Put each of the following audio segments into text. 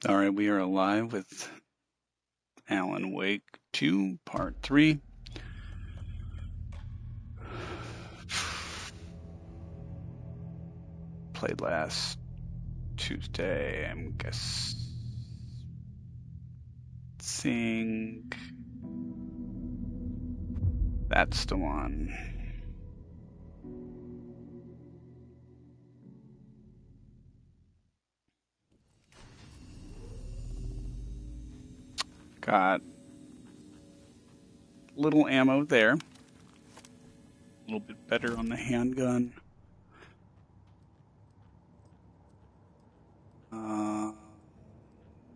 All right, we are alive with Alan Wake 2, Part 3. Played last Tuesday, I'm guessing. That's the one. Got little ammo there. A little bit better on the handgun.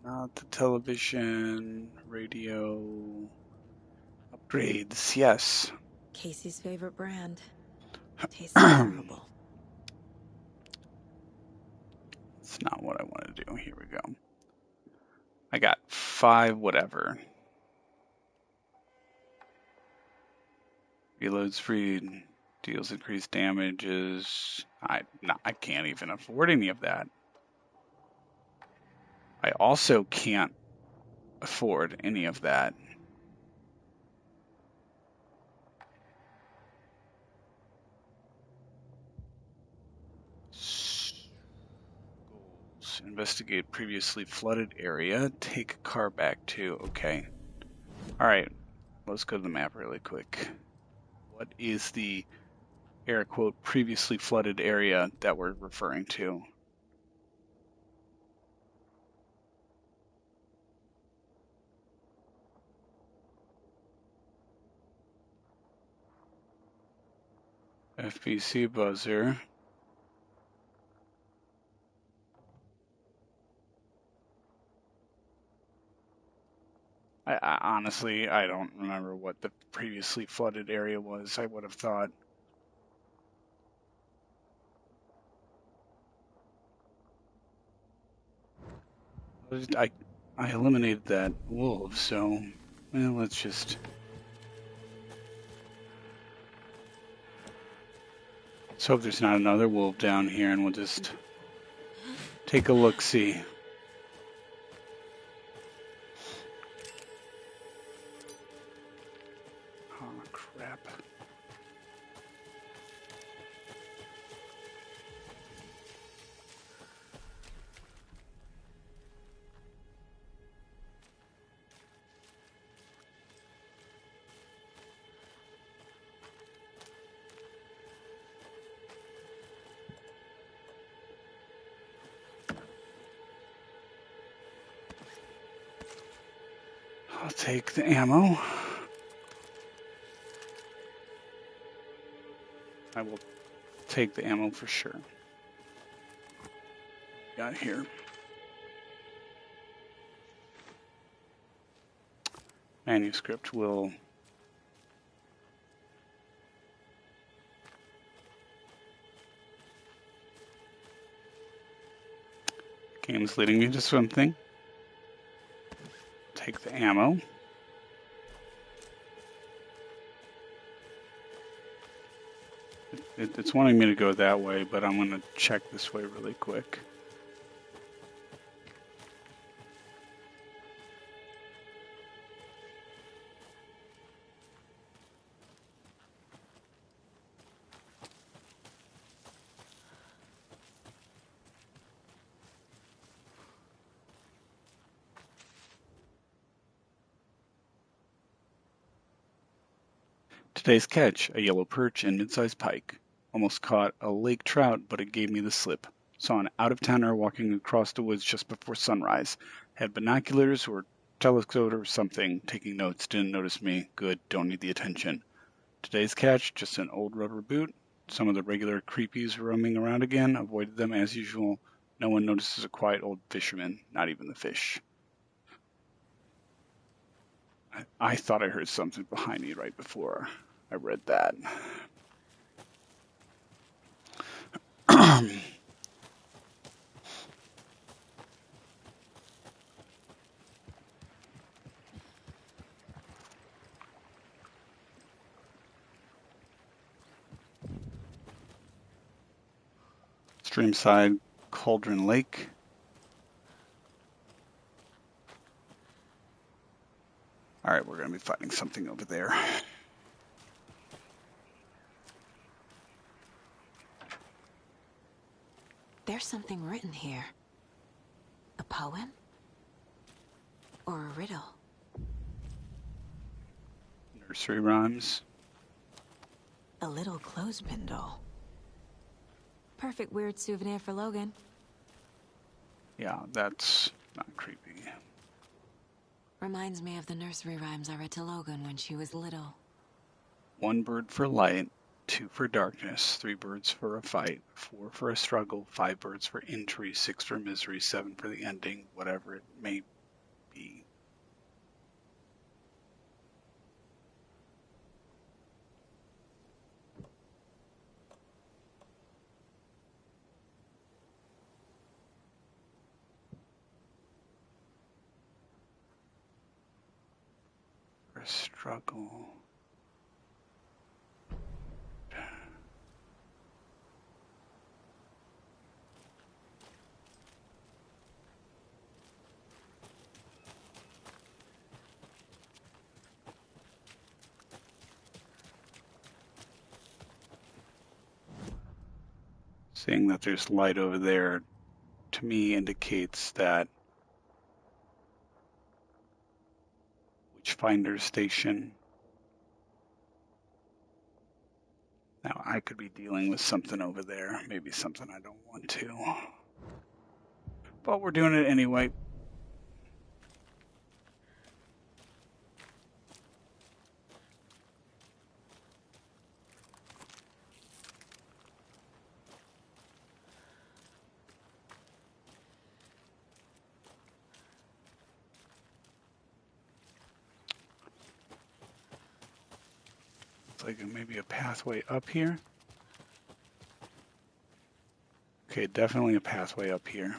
Not the television, radio upgrades. Yes. Casey's favorite brand. Tastes terrible. It's not what I want to do. Here we go. I got 5 whatever. Reload speed, deals increased damages. I can't even afford any of that. I also can't afford any of that. Goals. Investigate previously flooded area. Take a car back to. Okay. All right. Let's go to the map really quick. What is the air quote previously flooded area that we're referring to? FBC buzzer. I honestly, I don't remember what the previously flooded area was. I would have thought. I eliminated that wolf, so well, let's just. Let's hope there's not another wolf down here, and we'll just take a look-see. Oh, crap. I'll take the ammo. I will take the ammo for sure. Got here. Manuscript will. Game's leading me to something. Take the ammo. It's wanting me to go that way, but I'm going to check this way really quick. Today's catch, a yellow perch and mid-sized pike. Almost caught a lake trout, but it gave me the slip. Saw an out-of-towner walking across the woods just before sunrise. Had binoculars or telescope or something, taking notes, didn't notice me. Good, don't need the attention. Today's catch, just an old rubber boot. Some of the regular creepies roaming around again, avoided them as usual. No one notices a quiet old fisherman, not even the fish. I thought I heard something behind me right before I read that. Streamside Cauldron Lake. be fighting something over there. There's something written here. A poem? Or a riddle? Nursery rhymes. A little clothespin doll. Perfect weird souvenir for Logan. Yeah, that's not creepy. Reminds me of the nursery rhymes I read to Logan when she was little. 1 bird for light, 2 for darkness, 3 birds for a fight, 4 for a struggle, 5 birds for injury, 6 for misery, 7 for the ending, whatever it may be. For a struggle. Seeing that there's light over there, to me indicates that Witchfinder Station. Now I could be dealing with something over there, maybe something I don't want to. But we're doing it anyway. It's like maybe a pathway up here. Okay, definitely a pathway up here.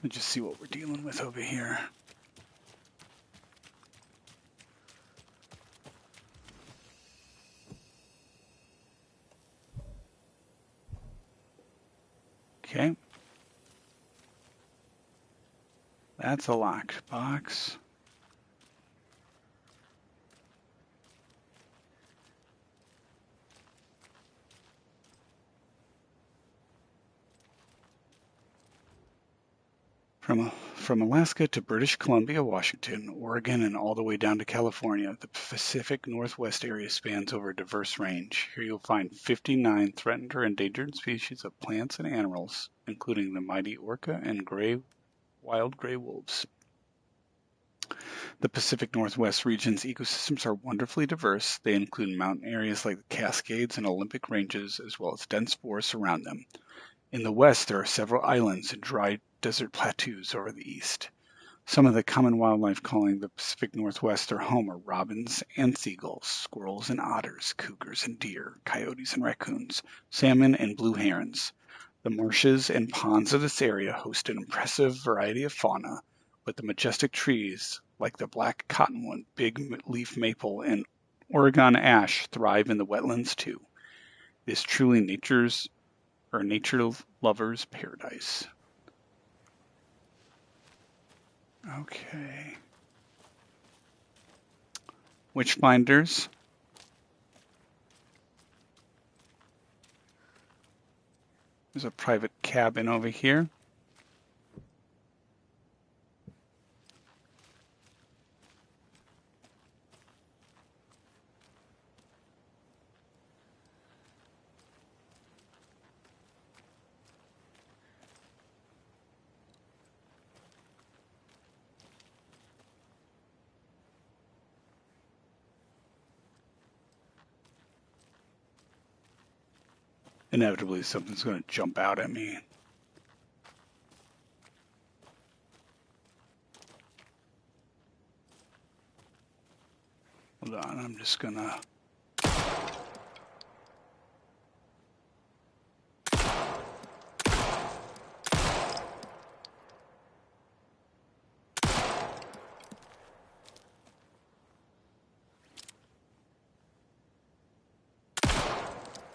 Let's just see what we're dealing with over here. Okay. That's a locked box. From Alaska to British Columbia, Washington, Oregon, and all the way down to California, the Pacific Northwest area spans over a diverse range. Here you'll find 59 threatened or endangered species of plants and animals, including the mighty orca and wild gray wolves. The Pacific Northwest region's ecosystems are wonderfully diverse. They include mountain areas like the Cascades and Olympic Ranges, as well as dense forests around them. In the west, there are several islands and dry desert plateaus over the east. Some of the common wildlife calling the Pacific Northwest their home are robins and seagulls, squirrels and otters, cougars and deer, coyotes and raccoons, salmon and blue herons. The marshes and ponds of this area host an impressive variety of fauna, but the majestic trees like the black cottonwood, big leaf maple, and Oregon ash thrive in the wetlands too. It is truly nature lover's paradise. Okay. Witchfinders. There's a private cabin over here. Inevitably, something's going to jump out at me. Hold on, I'm just going to...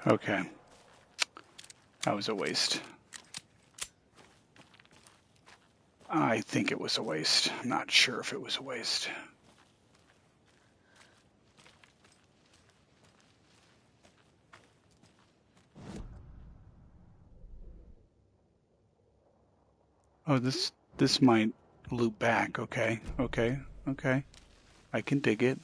Okay. That was a waste. I think it was a waste. I'm not sure if it was a waste. Oh, this might loop back. Okay, okay, okay. I can dig it.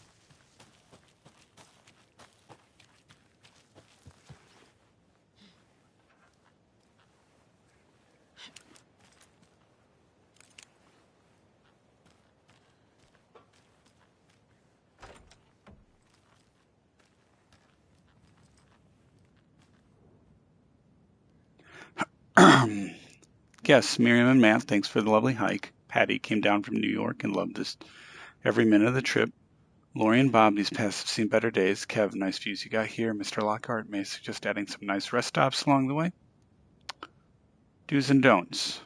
Yes, Miriam and Matt, thanks for the lovely hike. Patty came down from New York and loved this every minute of the trip. Lori and Bob, these past have seen better days. Kev, nice views you got here. Mr. Lockhart may suggest adding some nice rest stops along the way. Do's and don'ts.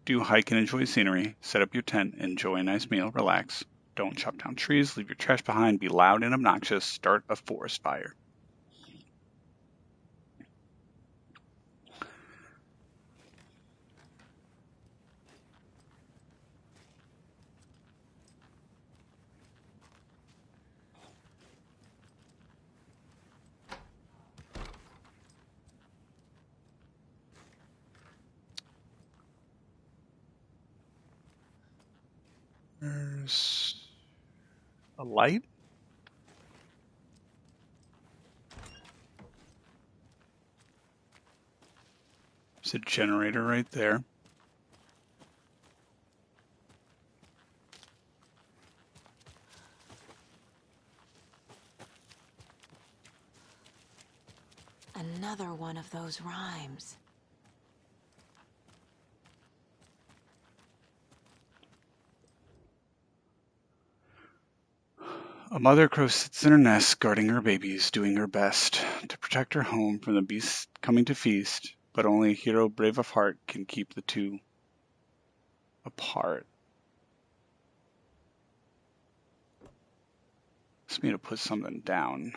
Do hike and enjoy scenery. Set up your tent, enjoy a nice meal, relax. Don't chop down trees, leave your trash behind, be loud and obnoxious, start a forest fire. There's a light. There's a generator right there. Another one of those rhymes. A mother crow sits in her nest, guarding her babies, doing her best to protect her home from the beasts coming to feast, but only a hero brave of heart can keep the two apart. It's me to put something down.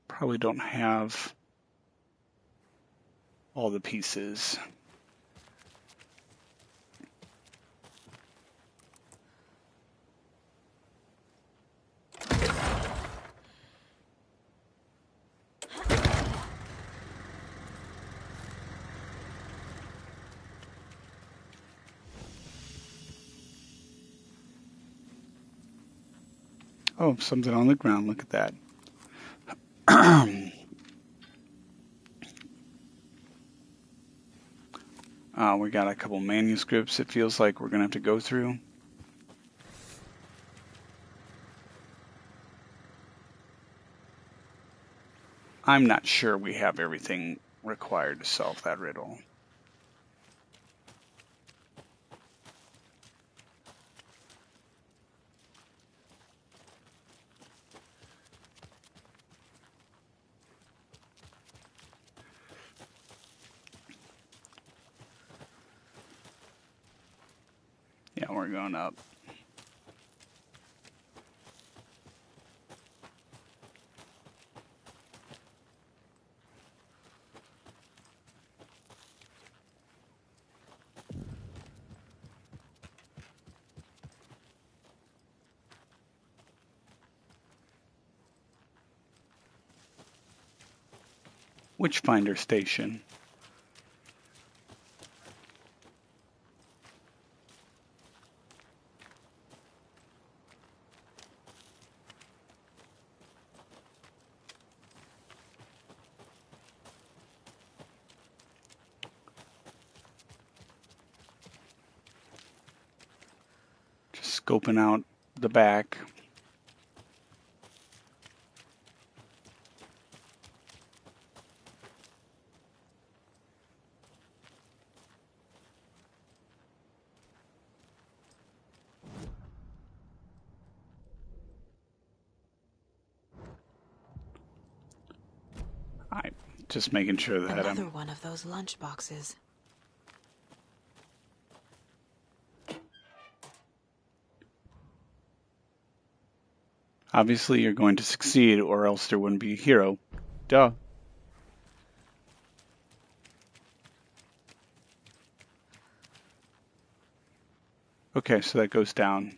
Probably don't have all the pieces. Oh, something on the ground. Look at that. We got a couple manuscripts it feels like we're going to have to go through. I'm not sure we have everything required to solve that riddle. Yeah, we're going up. Witchfinder Station. Just scoping out the back. I just making sure that Another I'm one of those lunch boxes. Obviously, you're going to succeed, or else there wouldn't be a hero. Duh. Okay, so that goes down.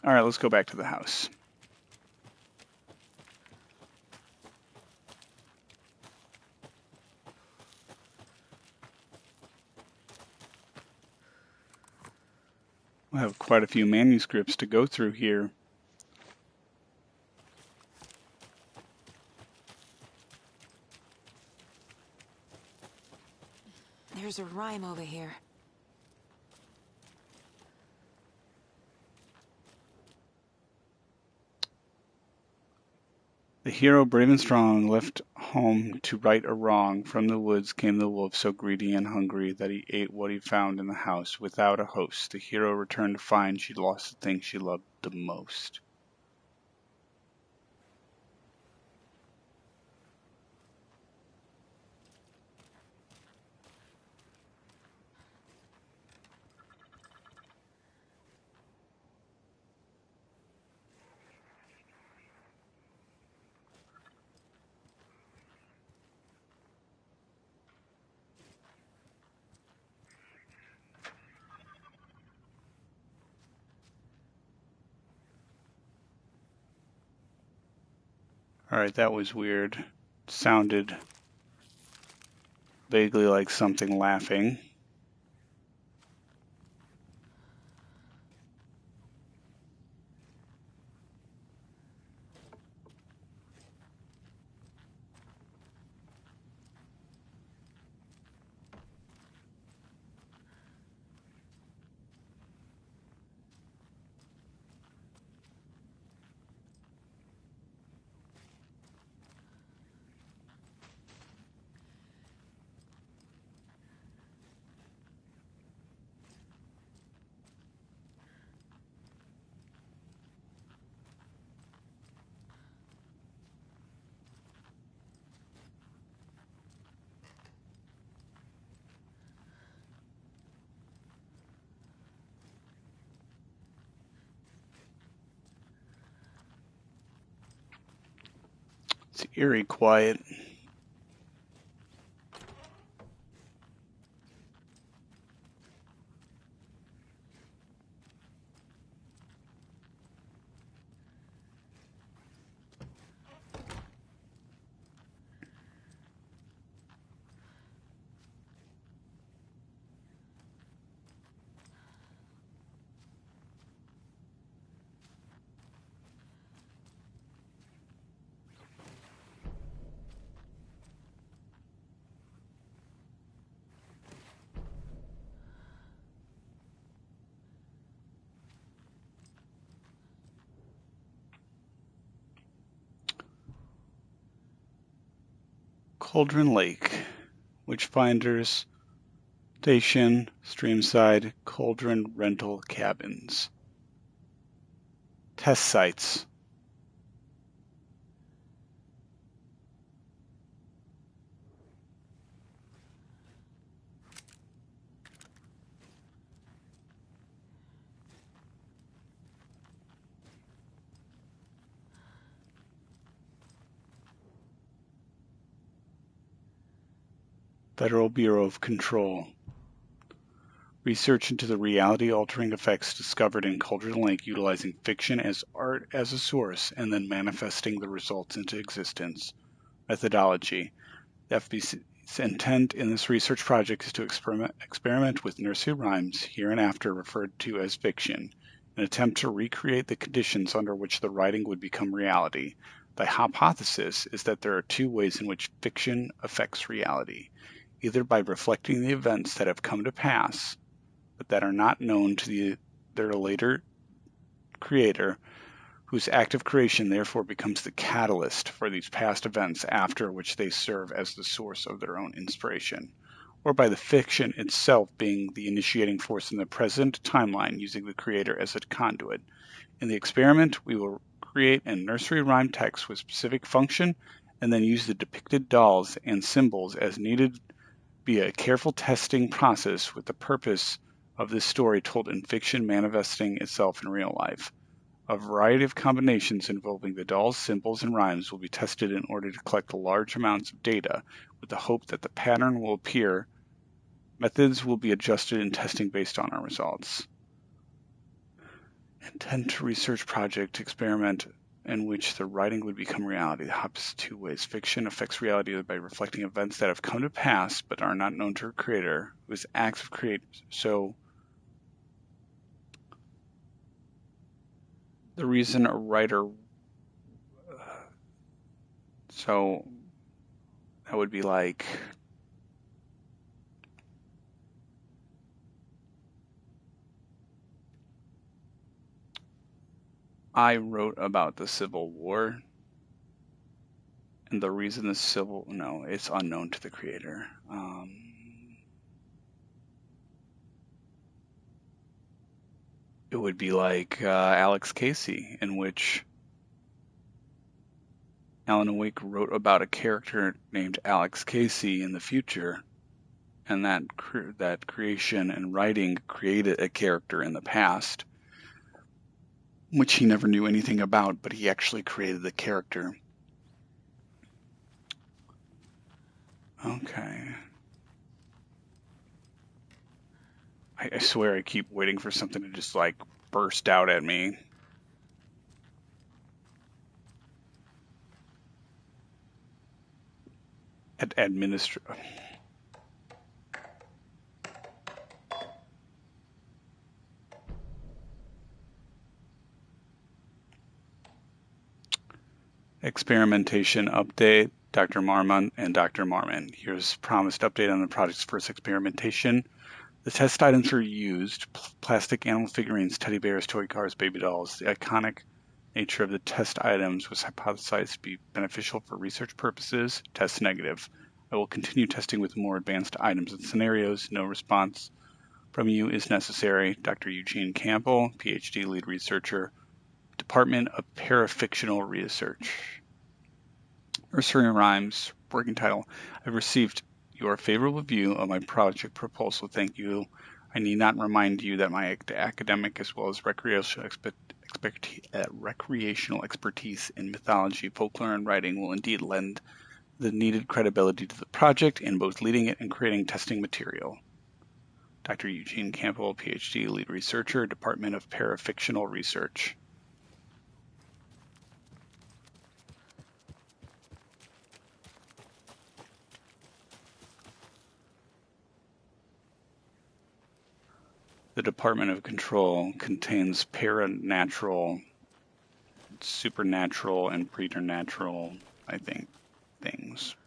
All right, let's go back to the house. We'll have quite a few manuscripts to go through here. There's a rhyme over here. The hero, brave and strong, left home to right a wrong. From the woods came the wolf, so greedy and hungry that he ate what he found in the house. Without a host, the hero returned to find she'd lost the thing she loved the most. All right, that was weird. Sounded vaguely like something laughing. It's eerie quiet. Cauldron Lake, Witchfinders Station, Streamside, Cauldron Rental Cabins. Test sites. Federal Bureau of Control. Research into the reality-altering effects discovered in Cauldron Lake utilizing fiction as art as a source and then manifesting the results into existence. Methodology. The FBC's intent in this research project is to experiment with nursery rhymes, hereinafter referred to as fiction, an attempt to recreate the conditions under which the writing would become reality. The hypothesis is that there are two ways in which fiction affects reality, either by reflecting the events that have come to pass, but that are not known to their later creator, whose act of creation therefore becomes the catalyst for these past events after which they serve as the source of their own inspiration, or by the fiction itself being the initiating force in the present timeline using the creator as a conduit. In the experiment, we will create a nursery rhyme text with specific function and then use the depicted dolls and symbols as needed via a careful testing process with the purpose of this story told in fiction manifesting itself in real life. A variety of combinations involving the dolls, symbols, and rhymes will be tested in order to collect large amounts of data, with the hope that the pattern will appear. Methods will be adjusted in testing based on our results. Intent to research project experiment in which the writing would become reality. The happens two ways. Fiction affects reality by reflecting events that have come to pass but are not known to a creator, whose acts of create. So the reason a writer. So that would be like. I wrote about the Civil War, and the reason the Civil. No, it's unknown to the creator. It would be like Alex Casey, in which Alan Wake wrote about a character named Alex Casey in the future, and that creation and writing created a character in the past, which he never knew anything about, but he actually created the character. Okay. I swear I keep waiting for something to just like burst out at me. Experimentation update, Dr. Marmon and Dr. Marmon. Here's promised update on the project's first experimentation. The test items were used: plastic animal figurines, teddy bears, toy cars, baby dolls. The iconic nature of the test items was hypothesized to be beneficial for research purposes. Test negative. I will continue testing with more advanced items and scenarios. No response from you is necessary. Dr. Eugene Campbell, PhD lead researcher, Department of Parafictional Research. Nursery Rhymes, working title. I've received your favorable view of my project proposal. Thank you. I need not remind you that my academic as well as recreational expertise in mythology, folklore, and writing will indeed lend the needed credibility to the project in both leading it and creating testing material. Dr. Eugene Campbell, PhD, lead researcher, Department of Parafictional Research. The Department of Control contains paranatural, supernatural, and preternatural, I think, things.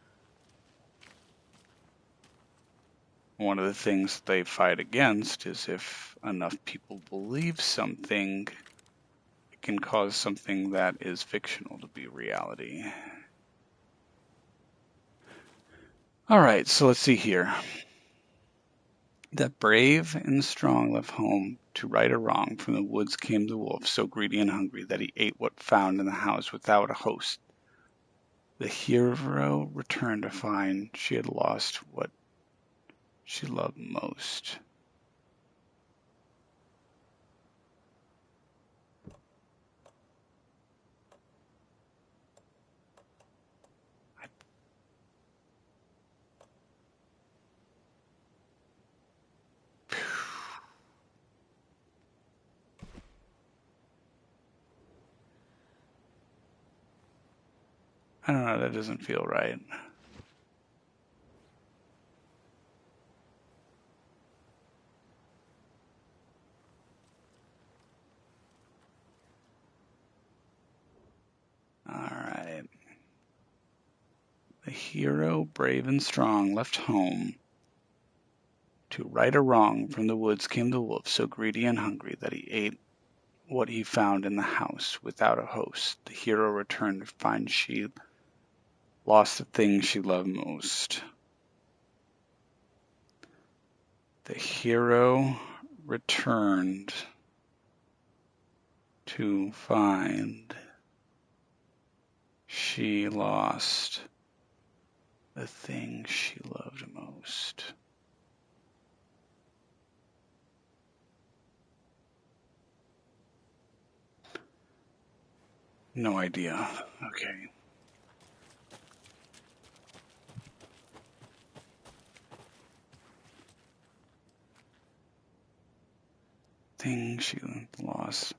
One of the things they fight against is if enough people believe something, it can cause something that is fictional to be reality. All right, so let's see here. That brave and strong left home to right or wrong. From the woods came the wolf, so greedy and hungry that he ate what found in the house without a host. The hero returned to find she had lost what she loved most. I don't know, that doesn't feel right. All right. The hero, brave and strong, left home. To right or wrong, from the woods came the wolf, so greedy and hungry that he ate what he found in the house without a host. The hero returned to find she lost the thing she loved most. The hero returned to find she lost the thing she loved most. No idea. Okay. Thing she lost.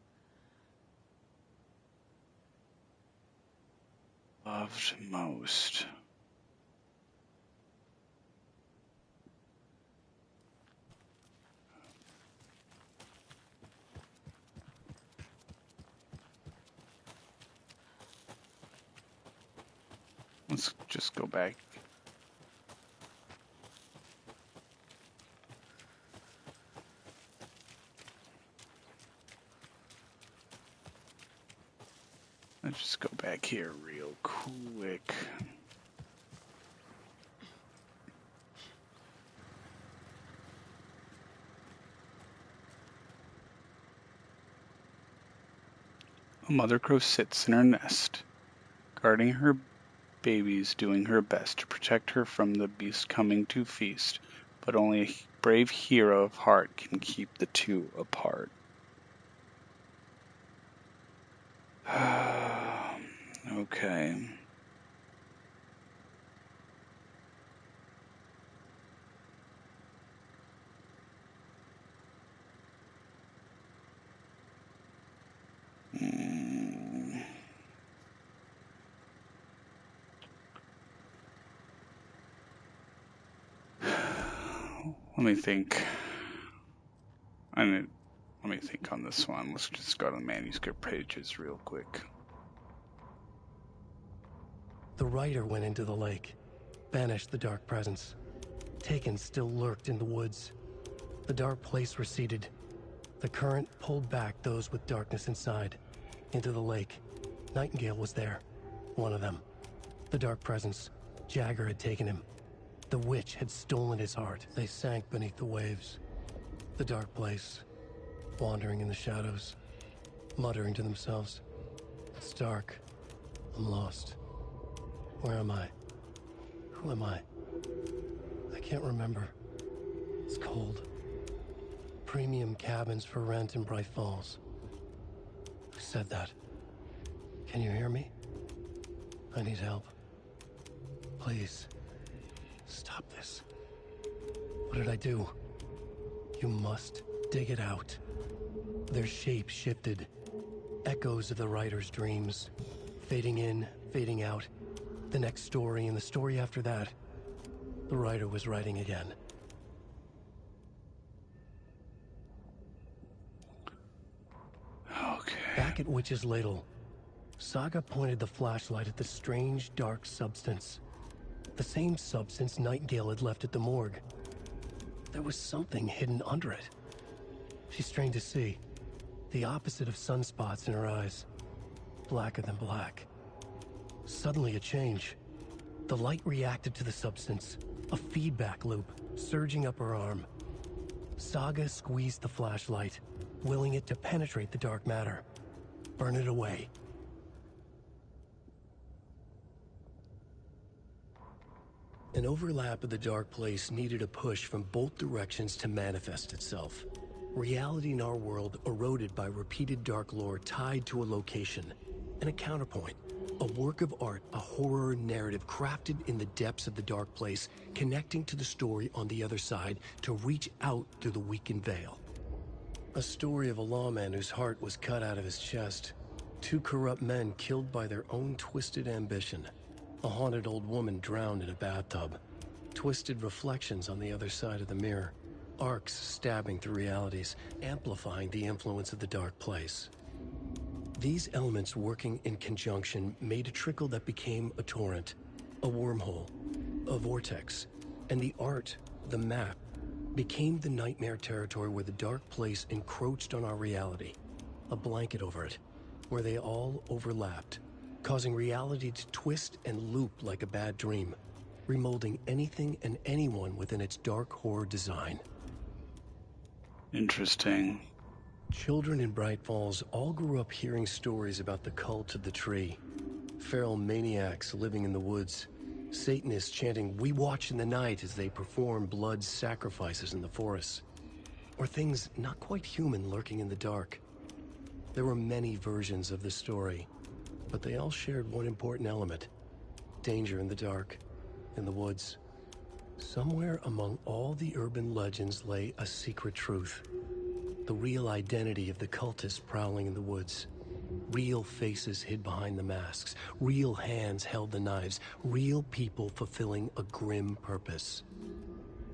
Loved most. Let's just go back. Let's just go back here real quick. A mother crow sits in her nest, guarding her babies, doing her best to protect her from the beast coming to feast, but only a brave hero of heart can keep the two apart. Okay. Let me think. Let me think on this one. Let's just go to the manuscript pages real quick. The writer went into the lake, banished the dark presence. Taken still lurked in the woods. The dark place receded. The current pulled back those with darkness inside, into the lake. Nightingale was there, one of them. The dark presence, Jagger had taken him. The witch had stolen his heart. They sank beneath the waves. The dark place, wandering in the shadows, muttering to themselves. It's dark. I'm lost. Where am I? Who am I? I can't remember. It's cold. Premium cabins for rent in Bright Falls. Who said that? Can you hear me? I need help. Please. Stop this. What did I do? You must dig it out. Their shape shifted. Echoes of the writer's dreams. Fading in, fading out. The next story and the story after that. The writer was writing again. Okay. Back at Witch's Ladle, Saga pointed the flashlight at the strange, dark substance. The same substance Nightingale had left at the morgue. There was something hidden under it. She strained to see. The opposite of sunspots in her eyes. Blacker than black. Suddenly a change. The light reacted to the substance. A feedback loop, surging up her arm. Saga squeezed the flashlight, willing it to penetrate the dark matter. Burn it away. An overlap of the dark place needed a push from both directions to manifest itself. Reality in our world eroded by repeated dark lore tied to a location. And a counterpoint. A work of art, a horror narrative crafted in the depths of the dark place, connecting to the story on the other side to reach out through the weakened veil. A story of a lawman whose heart was cut out of his chest. Two corrupt men killed by their own twisted ambition. A haunted old woman drowned in a bathtub. Twisted reflections on the other side of the mirror. Arcs stabbing through realities, amplifying the influence of the dark place. These elements working in conjunction made a trickle that became a torrent, a wormhole, a vortex, and the art, the map, became the nightmare territory where the dark place encroached on our reality, a blanket over it, where they all overlapped, causing reality to twist and loop like a bad dream, remolding anything and anyone within its dark horror design. Interesting. Children in Bright Falls all grew up hearing stories about the cult of the tree. Feral maniacs living in the woods. Satanists chanting, "We watch in the night," as they perform blood sacrifices in the forests. Or things not quite human lurking in the dark. There were many versions of the story. but they all shared one important element: danger in the dark, in the woods. Somewhere among all the urban legends lay a secret truth. The real identity of the cultists prowling in the woods. Real faces hid behind the masks. Real hands held the knives. Real people fulfilling a grim purpose.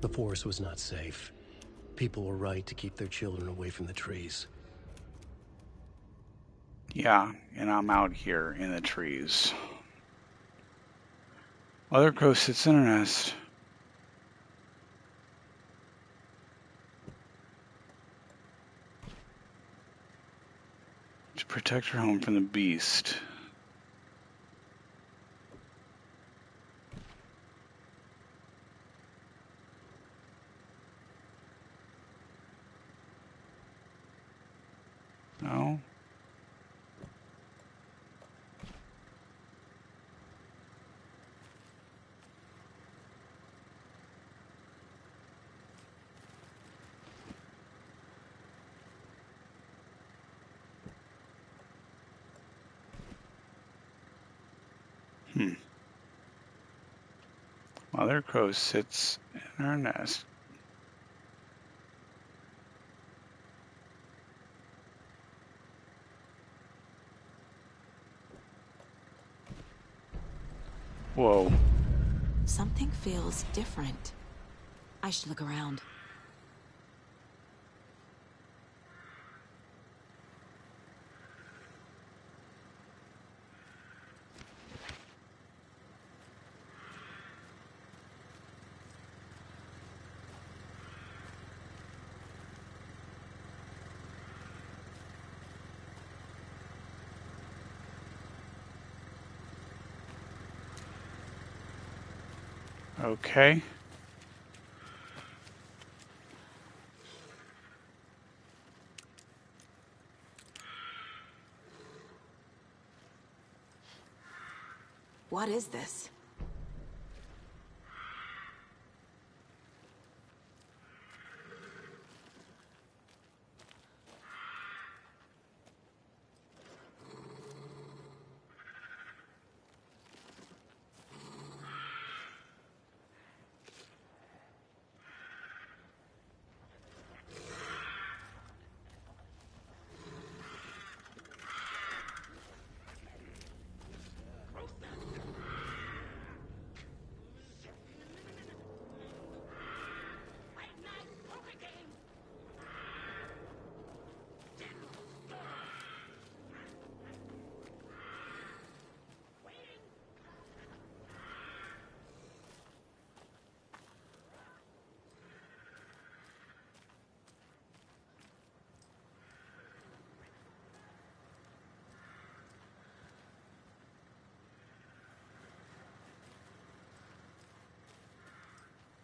The forest was not safe. People were right to keep their children away from the trees. Yeah, and I'm out here in the trees. Mother Crow sits in her nest. To protect her home from the beast. No? Mother Crow sits in her nest. Whoa. Something feels different. I should look around. Okay. What is this?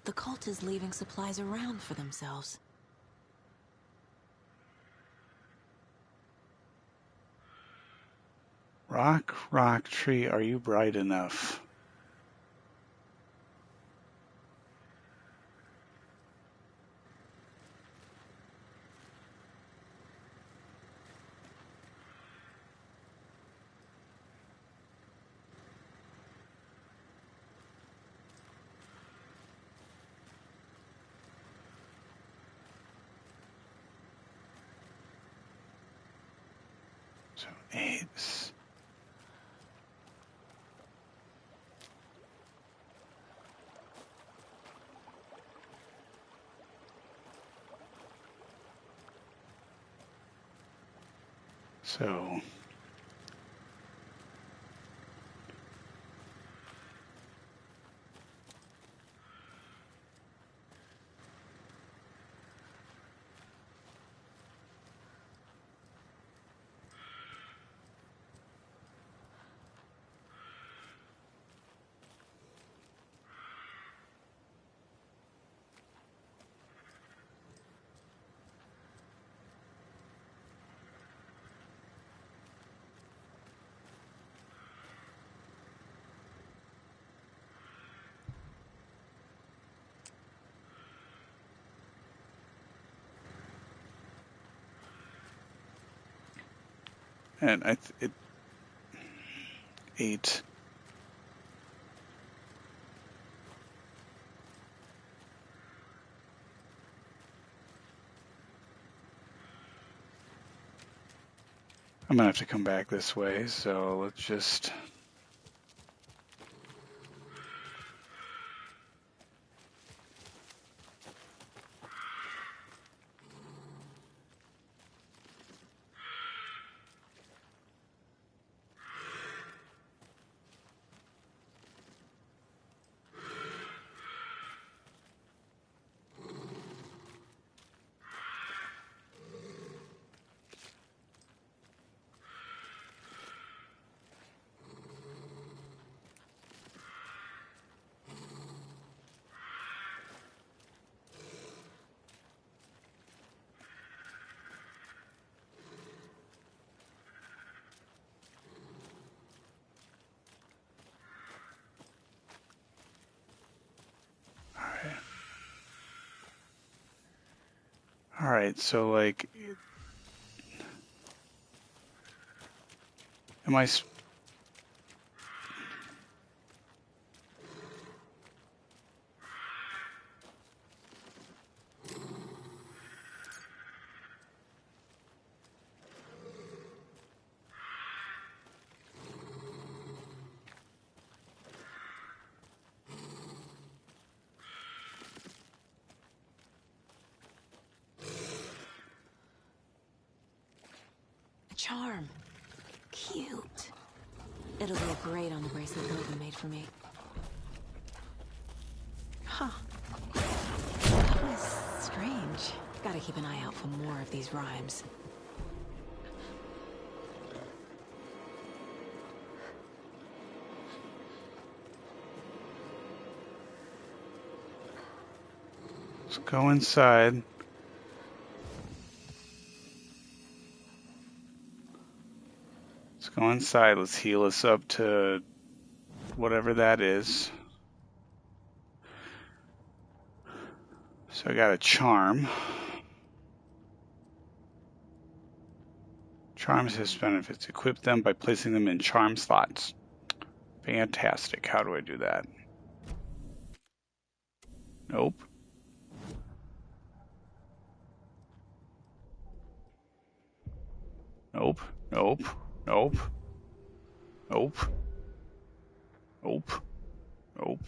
The cult is leaving supplies around for themselves. Rock, rock, tree, are you bright enough? So 8. So and it 8. I'm gonna have to come back this way, so let's just... Alright, so like... Am I... Charm. Cute. It'll look great on the bracelet Logan made for me. Huh. That was strange. Gotta keep an eye out for more of these rhymes. Let's go inside. Let's go inside. Let's heal us up to whatever that is. So I got a charm. Charms has benefits. Equip them by placing them in charm slots. Fantastic. How do I do that? Nope. Nope. Nope. Nope. Nope. Nope. Nope.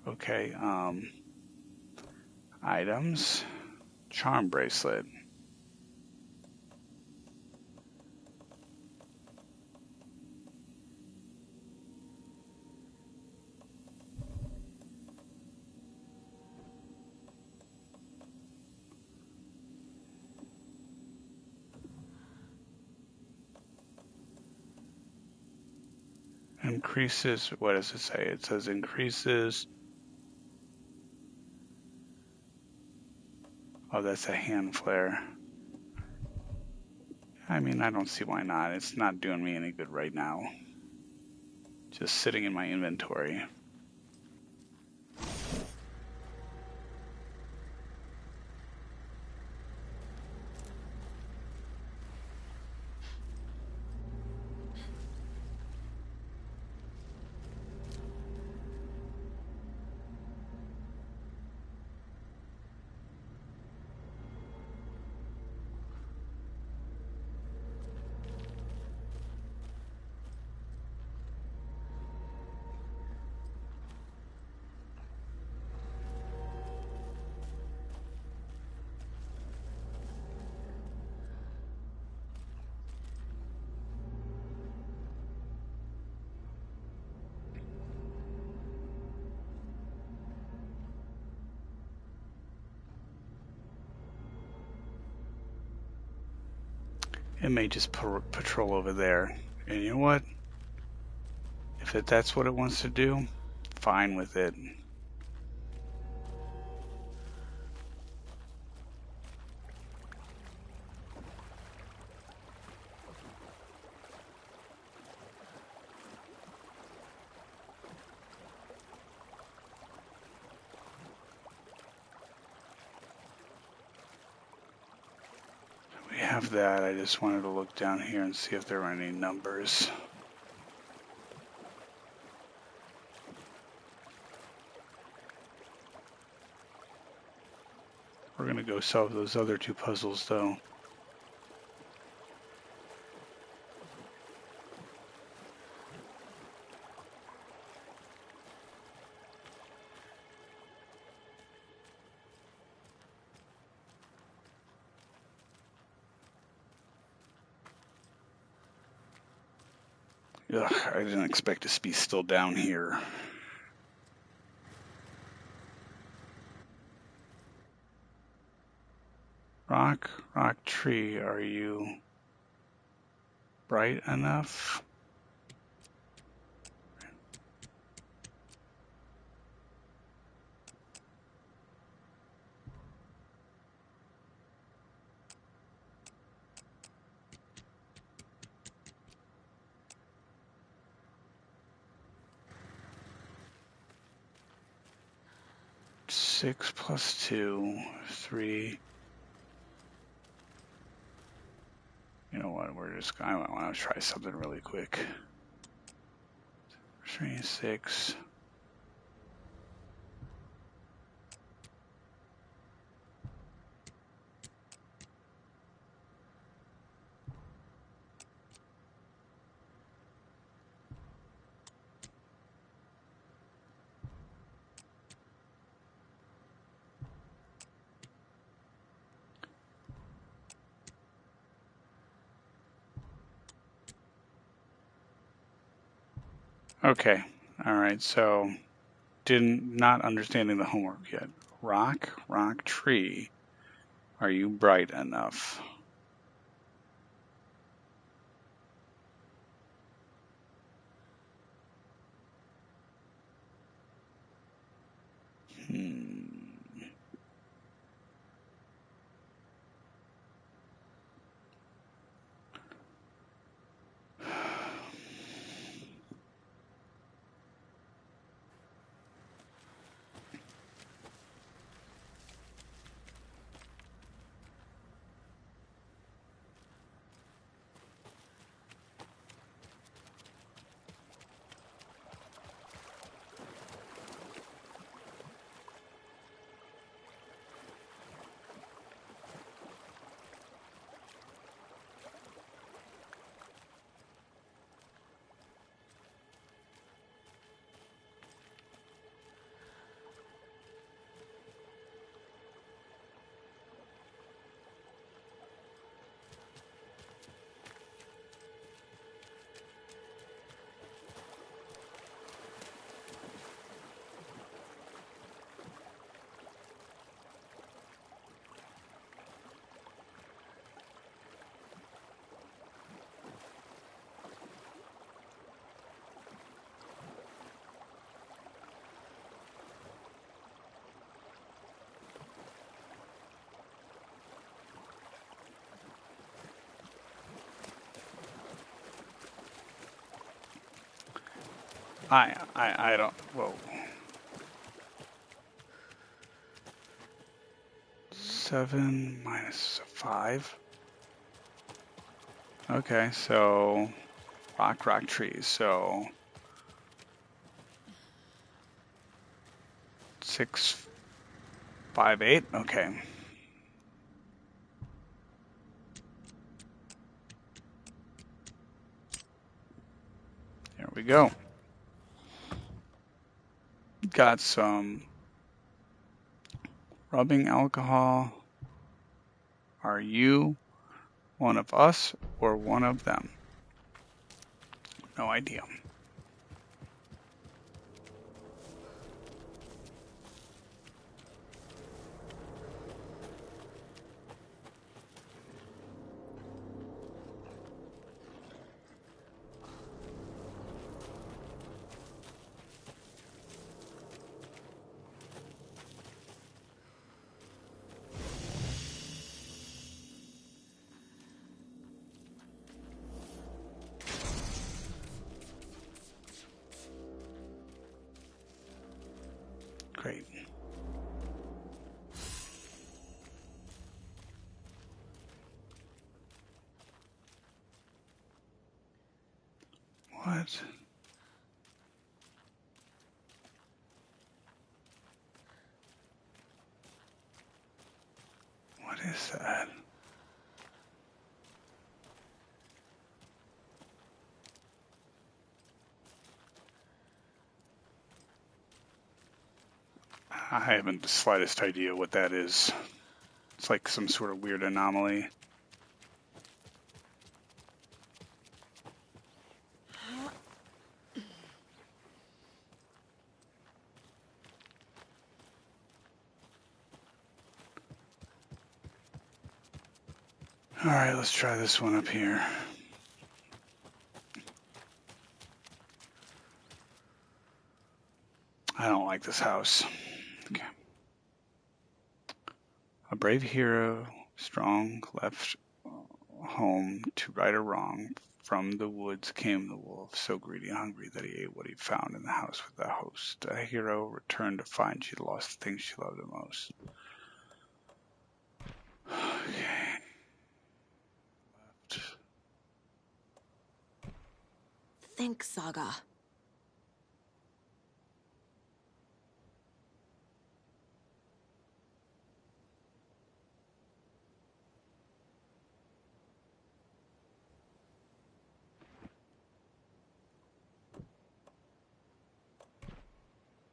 Okay. Items. Charm bracelet. Increases. What does it say? It says increases. Oh, that's a hand flare. I mean, I don't see why not. It's not doing me any good right now. Just sitting in my inventory. It may just patrol over there. And you know what? If that's what it wants to do, fine with it. have that. I just wanted to look down here and see if there were any numbers. We're going to go solve those other two puzzles, though. Ugh, I didn't expect to be still down here. Rock tree, are you bright enough? Six plus 2, 3. You know what? I want to try something really quick. 3, 6. Okay. All right. So, not understanding the homework yet. Rock tree, are you bright enough? I don't. Whoa. 7 minus 5. Okay, so rock trees. So 6, 5, 8. Okay. There we go. Got some rubbing alcohol. Are you one of us or one of them? No idea. Great. What? What is that? I haven't the slightest idea what that is. It's like some sort of weird anomaly. All right, let's try this one up here. I don't like this house. Okay. A brave hero, strong, left home to right or wrong. From the woods came the wolf, so greedy and hungry that he ate what he found in the house with the host. A hero returned to find she lost the thing she loved the most. Okay. Left. Think, Saga.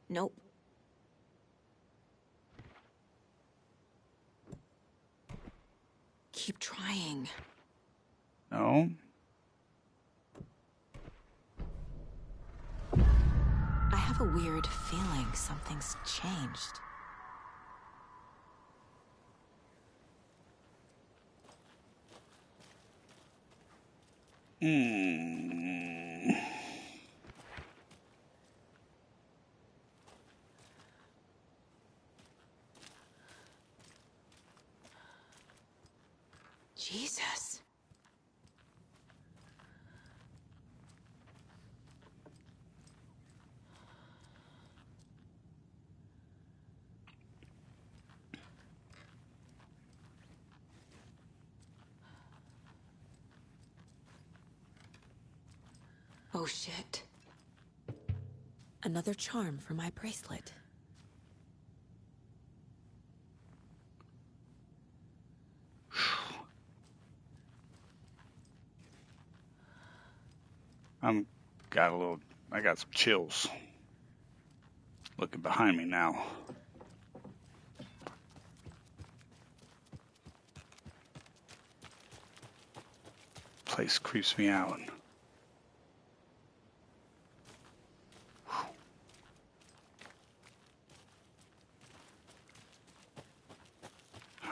Nope. Keep trying. No. I have a weird feeling something's changed. Jesus. Oh shit. Another charm for my bracelet. I got some chills. Looking behind me now. Place creeps me out.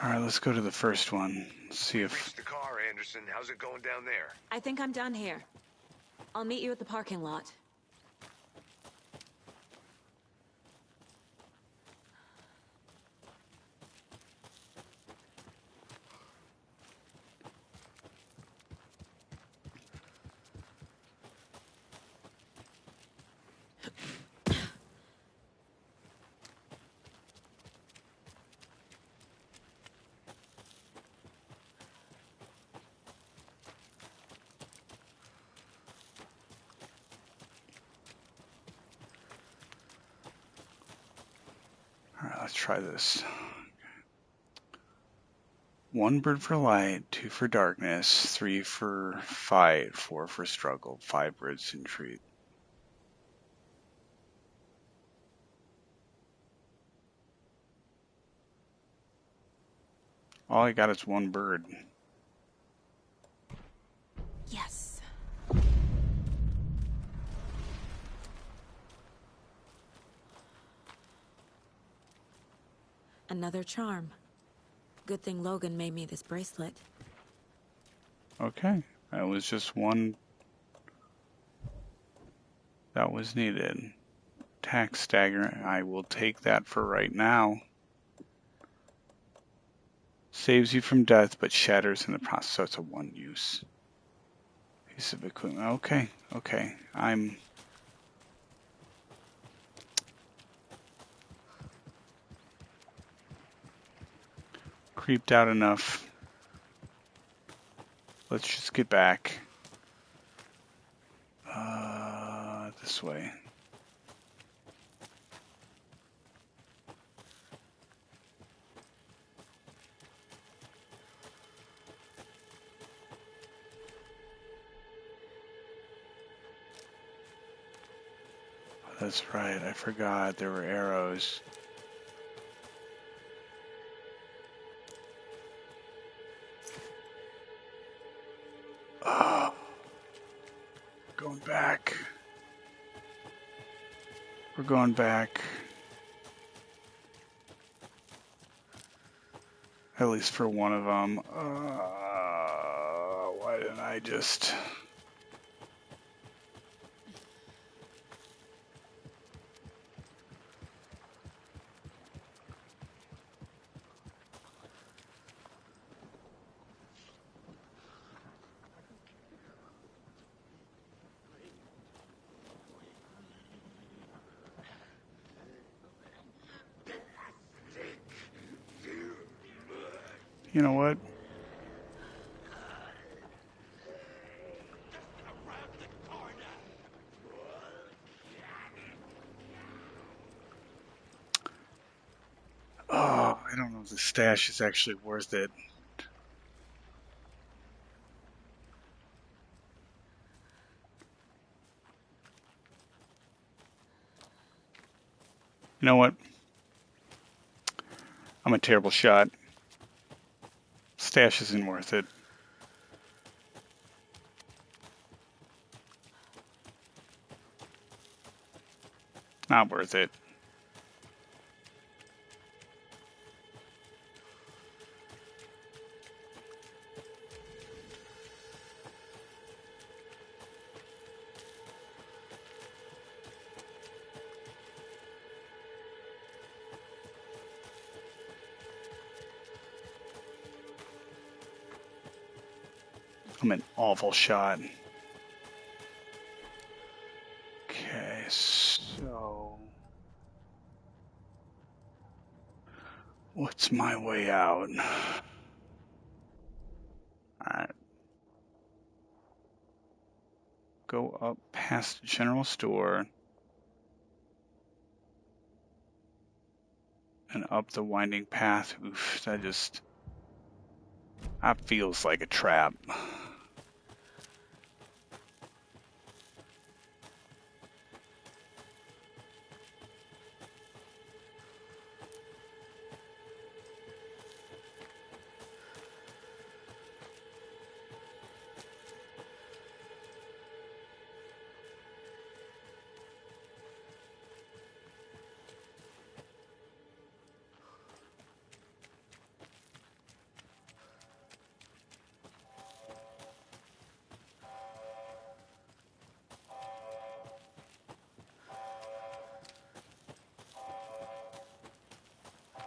All right, let's go to the first one. See if Reach the car, Anderson. How's it going down there? I think I'm done here. I'll meet you at the parking lot. All right, let's try this. 1 bird for light, 2 for darkness, 3 for fight, 4 for struggle, 5 birds in treat. All I got is 1 bird. Yes. Another charm. Good thing Logan made me this bracelet. Okay, that was just 1 that was needed. Tax stagger, I will take that for right now. Saves you from death, but shatters in the process, so it's a 1 use. Piece of equipment. Okay. I'm creeped out enough. Let's just get back. this way. That's right, I forgot there were arrows. Oh, going back. We're going back. At least for one of them. Why didn't I just... You know what? Oh, I don't know if the stash is actually worth it. You know what? I'm a terrible shot. Stash isn't worth it. Not worth it. I'm an awful shot. Okay, so... what's my way out? Alright. Go up past the general store and up the winding path. Oof, that feels like a trap.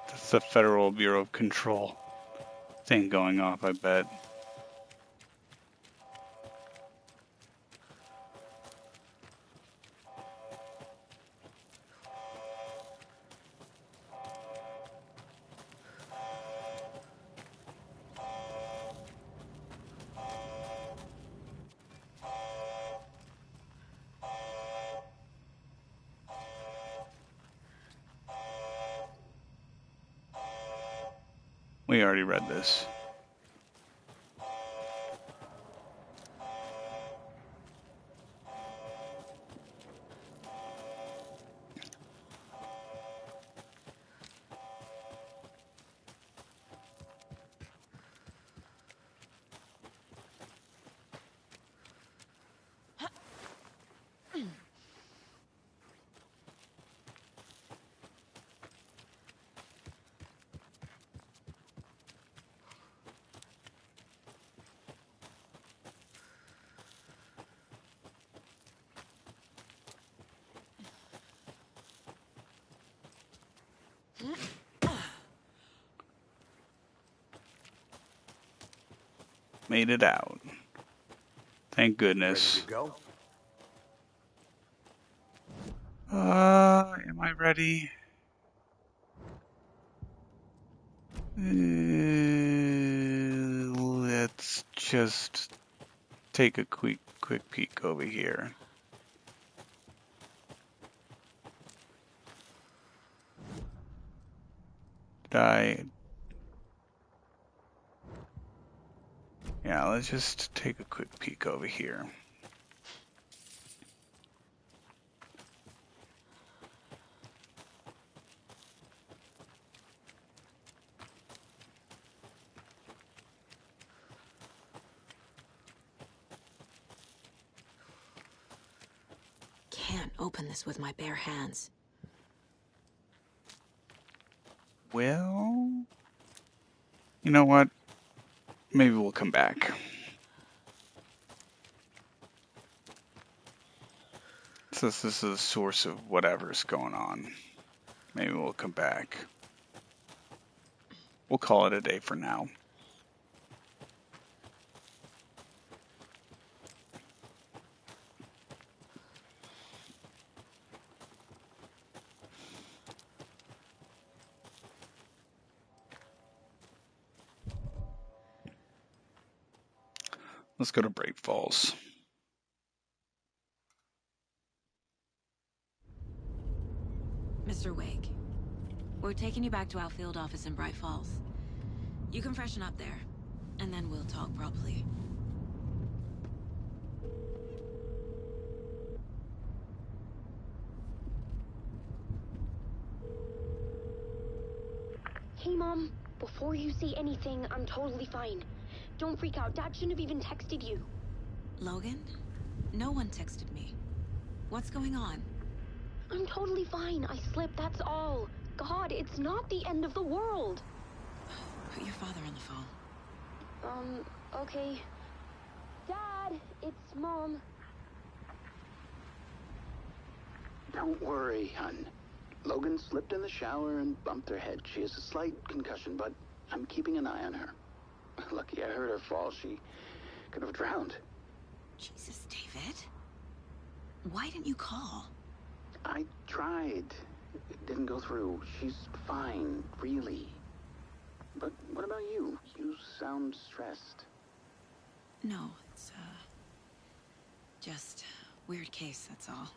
That's the Federal Bureau of Control thing going off, I bet. We already read this. Made it out. Thank goodness. Ready to go? Am I ready? Let's just take a quick peek over here. I... Yeah, let's just take a quick peek over here. Can't open this with my bare hands. Well, you know what? Maybe we'll come back. Since this is the source of whatever's going on, maybe we'll come back. We'll call it a day for now. Let's go to Bright Falls. Mr. Wake, we're taking you back to our field office in Bright Falls. You can freshen up there, and then we'll talk properly. Hey, Mom. Before you say anything, I'm totally fine. Don't freak out. Dad shouldn't have even texted you. Logan? No one texted me. What's going on? I'm totally fine. I slipped, that's all. God, it's not the end of the world. Put your father on the phone. Okay. Dad, it's Mom. Don't worry, hon. Logan slipped in the shower and bumped her head. She has a slight concussion, but I'm keeping an eye on her. Lucky I heard her fall. She could have drowned. Jesus, David. Why didn't you call? I tried. It didn't go through. She's fine, really. But what about you? You sound stressed. No, it's, just weird case, that's all.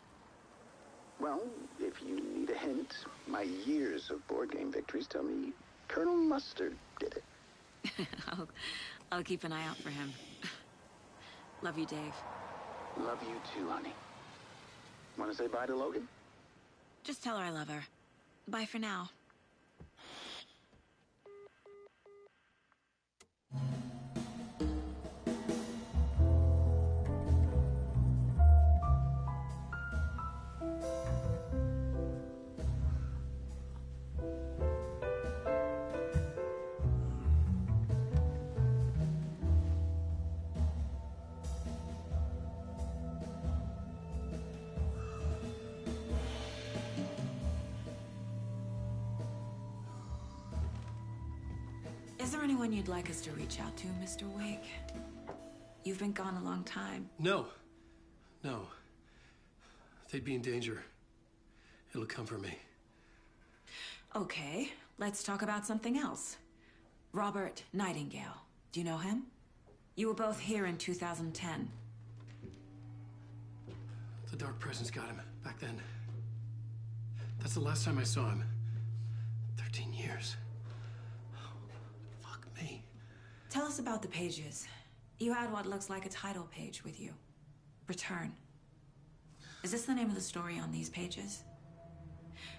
Well, if you need a hint, my years of board game victories tell me Colonel Mustard did it. I'll keep an eye out for him. Love you, Dave. Love you too, honey. Want to say bye to Logan? Just tell her I love her. Bye for now. Is there anyone you'd like us to reach out to, Mr. Wake? You've been gone a long time. No. No. They'd be in danger. It'll come for me. Okay, let's talk about something else. Robert Nightingale. Do you know him? You were both here in 2010. The Dark Presence got him back then. That's the last time I saw him. 13 years. Fuck me. Tell us about the pages. You had what looks like a title page with you. Return. Is this the name of the story on these pages?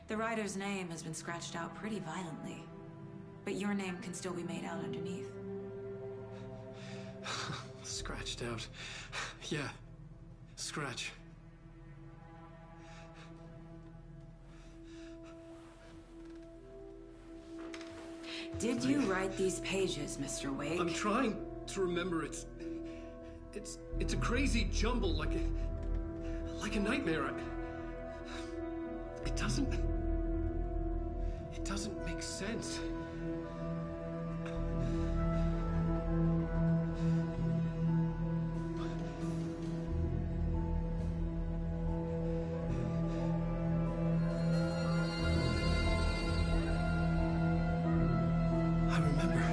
The writer's name has been scratched out pretty violently, but your name can still be made out underneath. Scratched out. Yeah. Scratch. Did you write these pages, Mr. Wake? I'm trying to remember. It's a crazy jumble, like a nightmare. It doesn't make sense. I remember.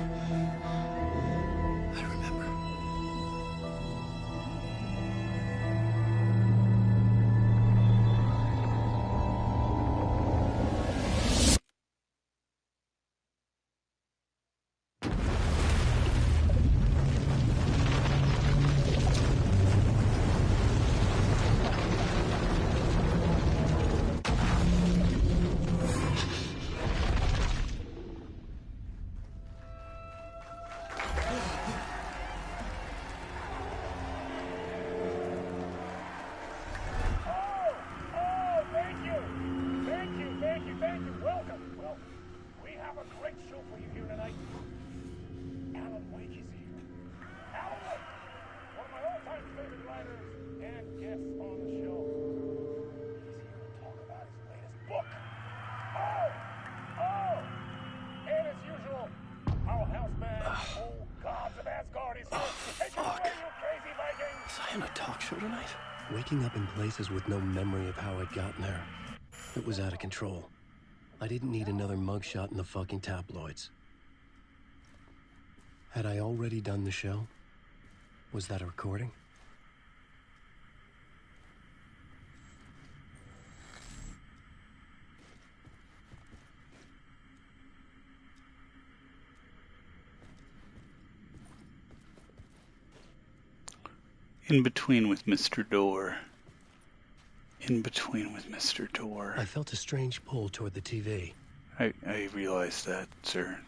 show tonight? Waking up in places with no memory of how I'd gotten there. It was out of control. I didn't need another mugshot in the fucking tabloids. Had I already done the show? Was that a recording? In between with Mr. Door. In between with Mr. Door. I felt a strange pull toward the TV. I realize that, sir.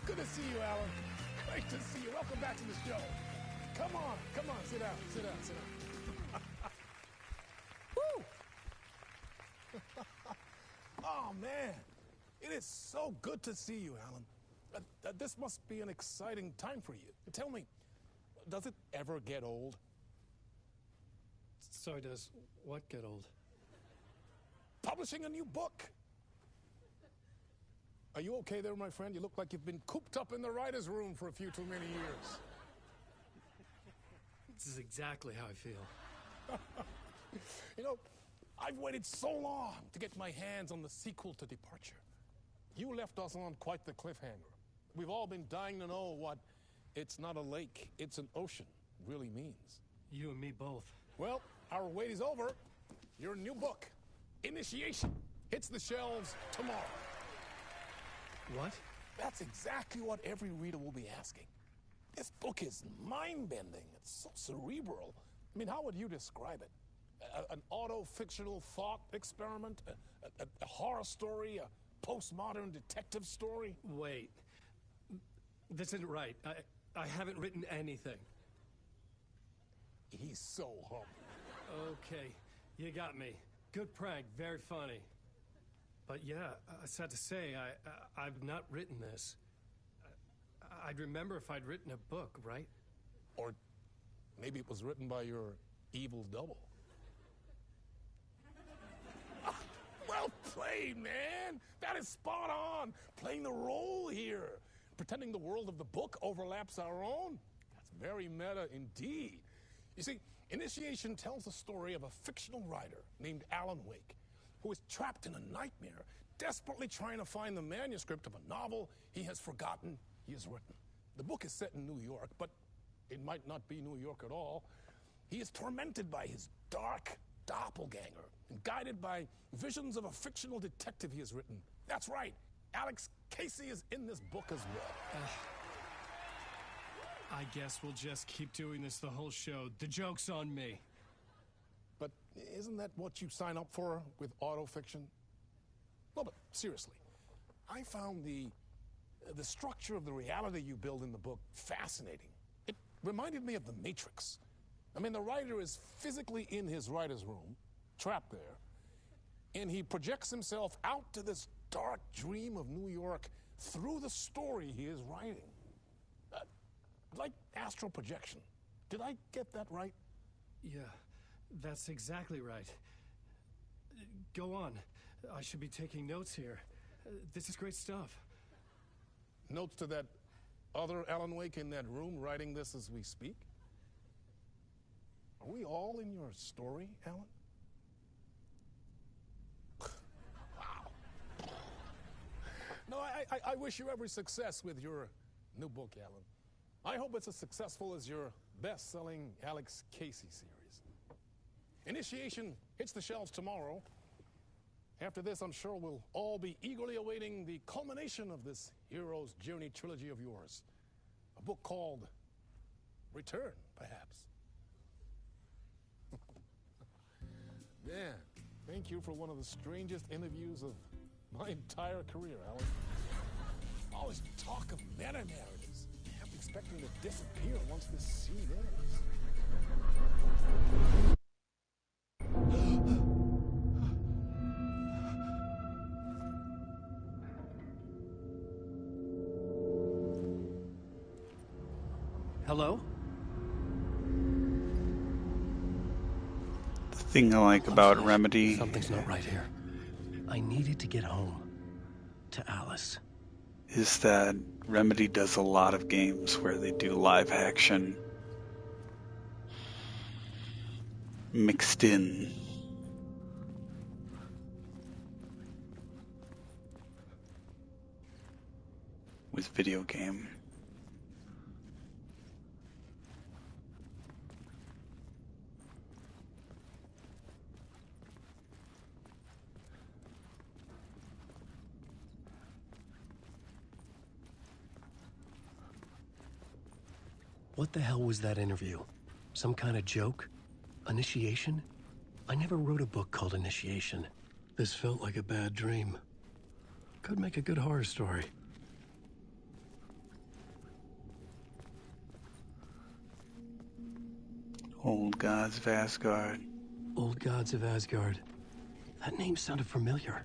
Good to see you, Alan. Great to see you. Welcome back to the show. Come on, sit down. Woo! Oh, man. It is so good to see you, Alan. This must be an exciting time for you. Tell me, does it ever get old? Sorry, does what get old? Publishing a new book. Are you okay there, my friend? You look like you've been cooped up in the writer's room for a few too many years. This is exactly how I feel. You know, I've waited so long to get my hands on the sequel to Departure. You left us on quite the cliffhanger. We've all been dying to know what "it's not a lake, it's an ocean" really means. You and me both. Well, our wait is over. Your new book, Initiation, hits the shelves tomorrow. What? That's exactly what every reader will be asking. This book is mind-bending. It's so cerebral. I mean, how would you describe it? An auto-fictional thought experiment? A horror story? A postmodern detective story? Wait. This isn't right. I haven't written anything. He's so humble. Okay, you got me. Good prank, very funny. But yeah, sad to say, I've not written this. I'd remember if I'd written a book, right? Or maybe it was written by your evil double. Well played, man! That is spot on! Playing the role here. Pretending the world of the book overlaps our own. That's very meta indeed. You see, Initiation tells the story of a fictional writer named Alan Wake, who is trapped in a nightmare, desperately trying to find the manuscript of a novel he has forgotten he has written. The book is set in New York, but it might not be New York at all. He is tormented by his dark doppelganger and guided by visions of a fictional detective he has written. That's right, Alex Casey is in this book as well. I guess we'll just keep doing this the whole show. The joke's on me. But isn't that what you sign up for with autofiction? No, but seriously, I found the structure of the reality you build in the book fascinating. It reminded me of The Matrix. I mean, the writer is physically in his writer's room, trapped there, and he projects himself out to this dark dream of New York through the story he is writing. Like astral projection. Did I get that right? Yeah, that's exactly right. Go on. I should be taking notes here. This is great stuff. Notes to that other Alan Wake in that room writing this as we speak? Are we all in your story, Alan? Wow. No, I wish you every success with your new book, Alan. I hope it's as successful as your best-selling Alex Casey series. Initiation hits the shelves tomorrow. After this, I'm sure we'll all be eagerly awaiting the culmination of this hero's journey trilogy of yours. A book called Return, perhaps. Man, thank you for one of the strangest interviews of my entire career, Alan. Always talk of meta-narratives. I'm expecting to disappear once this scene ends. Hello? The thing I like Oh, about shit. Remedy Something's not right here. I needed to get home. To Alice. is that Remedy does a lot of games where they do live action mixed in. With video game. What the hell was that interview? Some kind of joke? Initiation? I never wrote a book called Initiation. This felt like a bad dream. Could make a good horror story. Old Gods of Asgard. Old Gods of Asgard. That name sounded familiar.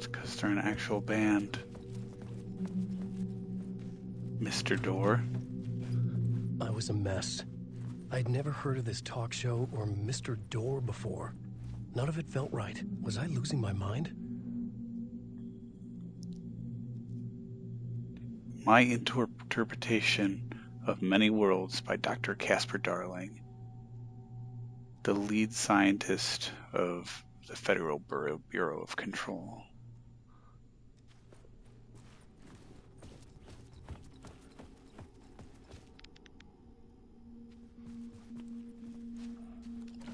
It's because they're an actual band. Mr. Door. I was a mess. I'd never heard of this talk show or Mr. Door before. None of it felt right. Was I losing my mind? My Interpretation of Many Worlds by Dr. Casper Darling, the lead scientist of the Federal Bureau of Control.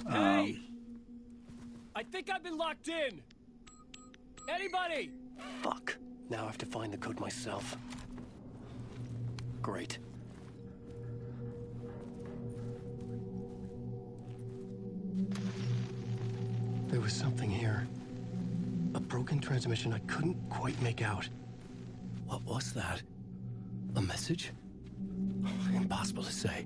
Hey! I think I've been locked in! Anybody? Fuck. Now I have to find the code myself. Great. There was something here. A broken transmission I couldn't quite make out. What was that? A message? Impossible to say.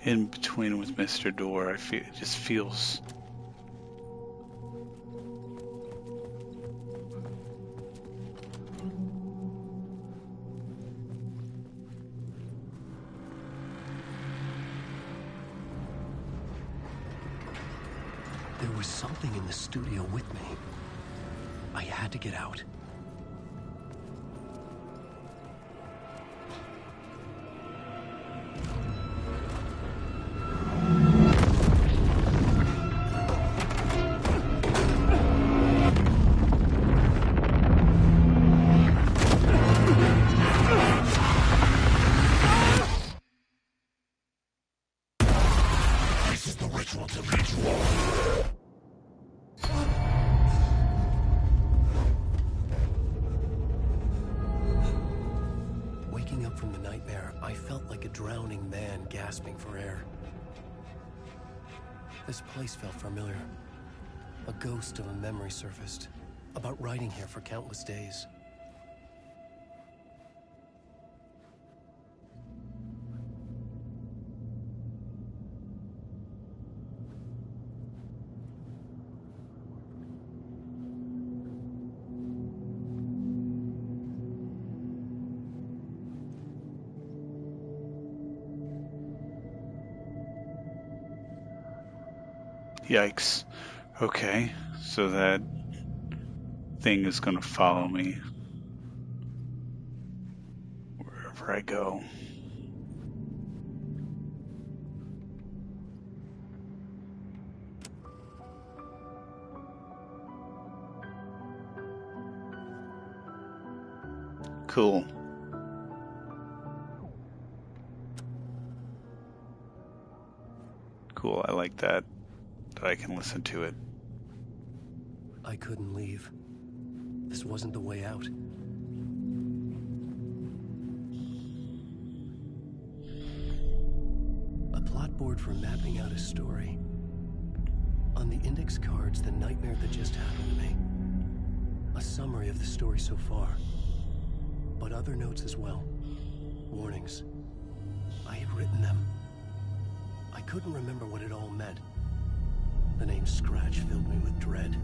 In between with Mr. Door, I feel it just feels There was something in the studio with me. I had to get out. Waking up from the nightmare, I felt like a drowning man gasping for air. This place felt familiar. A ghost of a memory surfaced, about riding here for countless days. yikes. Okay, so that thing is going to follow me wherever I go. Cool. Cool, I like that I can listen to it. I couldn't leave. This wasn't the way out. A plot board for mapping out a story. On the index cards, the nightmare that just happened to me. A summary of the story so far. But other notes as well. Warnings. I had written them. I couldn't remember what it all meant. The name Scratch filled me with dread.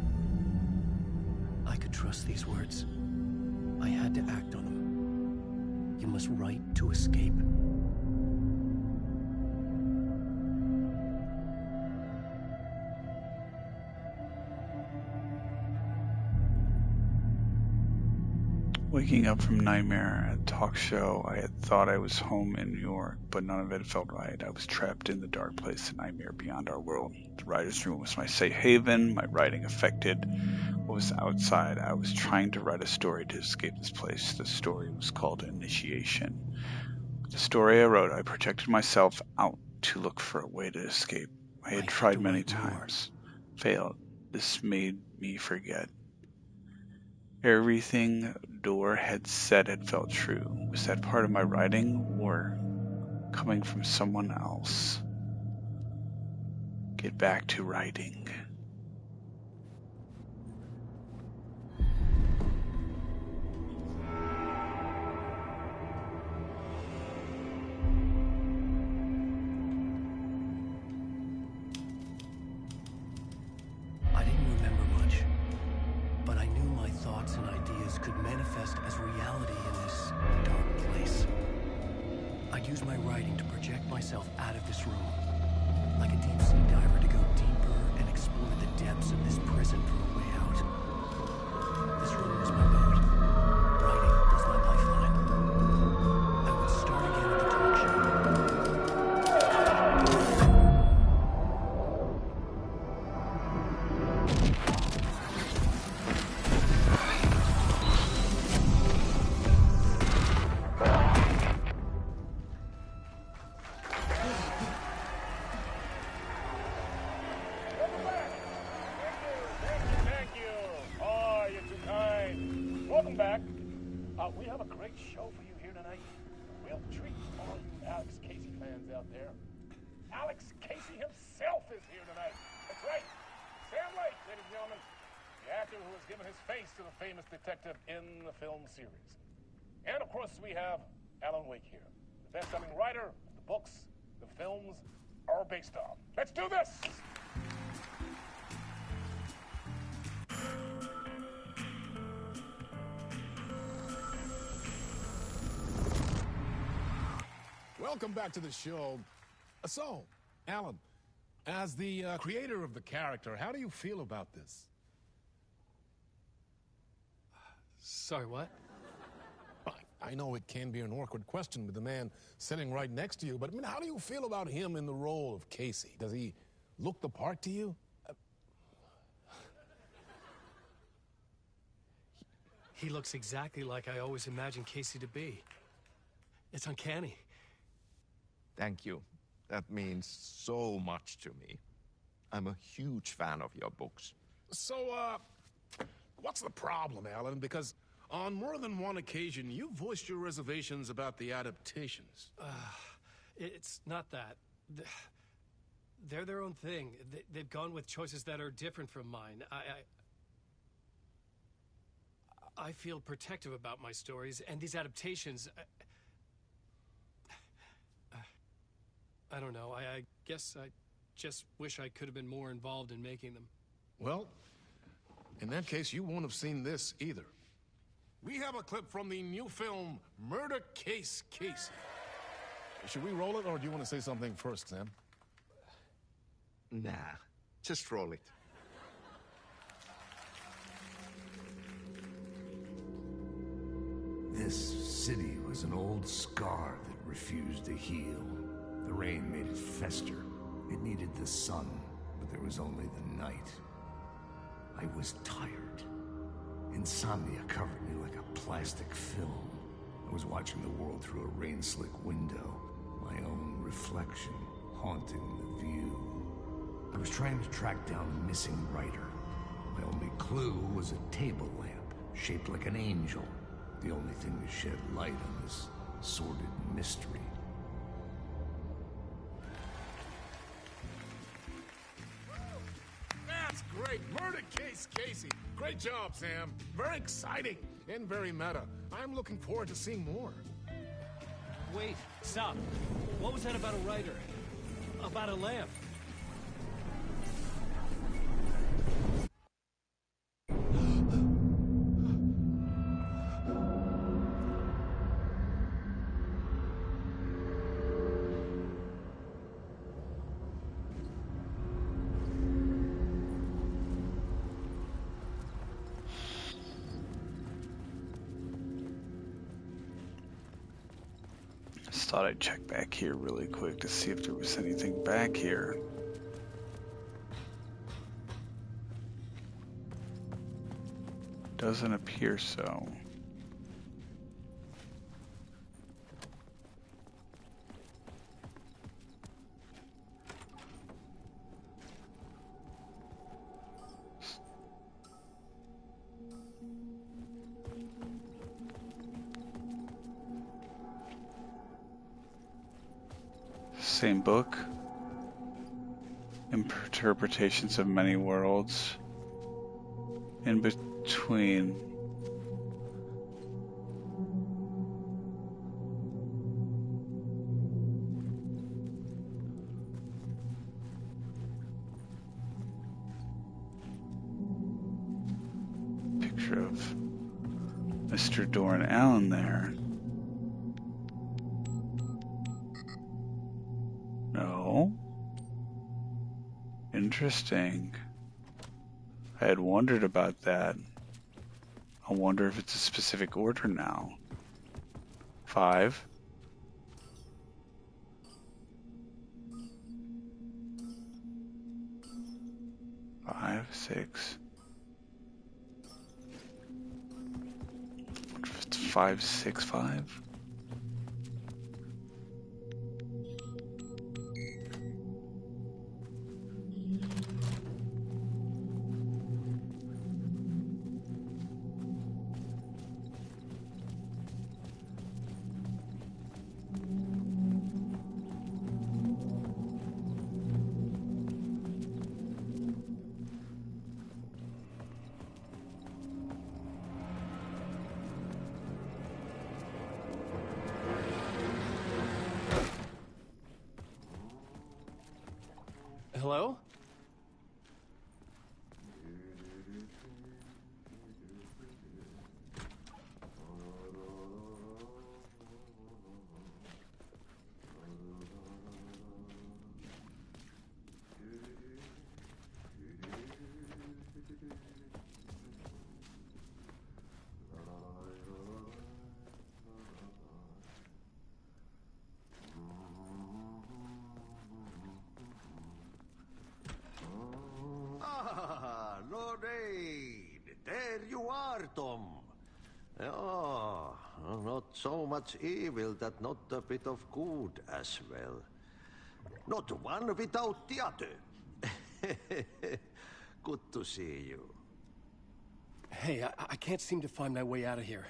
I could trust these words. I had to act on them. You must write to escape. Waking up from nightmare at a talk show, I had thought I was home in New York, but none of it felt right. I was trapped in the dark place, a nightmare beyond our world. The writer's room was my safe haven, my writing affected what was outside. I was trying to write a story to escape this place. The story was called Initiation. The story I wrote, I projected myself out to look for a way to escape. I had tried many times, failed. This made me forget. Everything Door had said had felt true. Was that part of my writing or coming from someone else? Get back to writing. I didn't remember much, but I knew my thoughts and ideas could manifest as reality in this dark place. I'd use my writing to project myself out of this room, like a deep sea diver to go deeper and explore the depths of this prison for a way out. This room was my boat. Writing was my lifeline. I would start again at the talk show. Thank you. Oh, you're too kind. Welcome back. We have a great show for you here tonight. Real treat for all you Alex Casey fans out there. Alex Casey himself is here tonight. That's right. Sam Lake, ladies and gentlemen. The actor who has given his face to the famous detective in the film series. And of course, we have Alan Wake here. The best-selling writer the books the films are based on. Let's do this! Welcome back to the show. So, Alan, as the creator of the character, how do you feel about this? Sorry, what? I know it can be an awkward question with the man sitting right next to you, but I mean, how do you feel about him in the role of Casey? Does he look the part to you? He looks exactly like I always imagined Casey to be. It's uncanny. Thank you. That means so much to me. I'm a huge fan of your books. So, what's the problem, Alan? Because on more than one occasion, you voiced your reservations about the adaptations. It's not that. They're their own thing. They've gone with choices that are different from mine. I feel protective about my stories, and these adaptations... I don't know. I guess I just wish I could have been more involved in making them. Well, in that case, you won't have seen this either. We have a clip from the new film, Murder Case Casey. Should we roll it, or do you want to say something first, Sam? Nah, just roll it. This city was an old scar that refused to heal. The rain made it fester. It needed the sun, but there was only the night. I was tired. Insomnia covered me like a plastic film. I was watching the world through a rain-slick window, my own reflection haunting the view. I was trying to track down a missing writer. My only clue was a table lamp, shaped like an angel. The only thing to shed light on this sordid mystery. great. Murder case, Casey. Great job, Sam. Very exciting and very meta. I'm looking forward to seeing more. Wait, stop. What was that about a writer? About a lamp? Just thought I'd check back here really quick to see if there was anything back here. Doesn't appear so. Same book. Interpretations of many worlds. In between. Picture of Mr. Doran Allen there. No. Interesting. I had wondered about that. I wonder if it's a specific order now. 5. Five, 6. Wonder if it's 5, 6, 5. Hello? Lorraine! There you are, Tom. Oh, not so much evil that not a bit of good as well. Not one without the other. Good to see you. Hey, I can't seem to find my way out of here.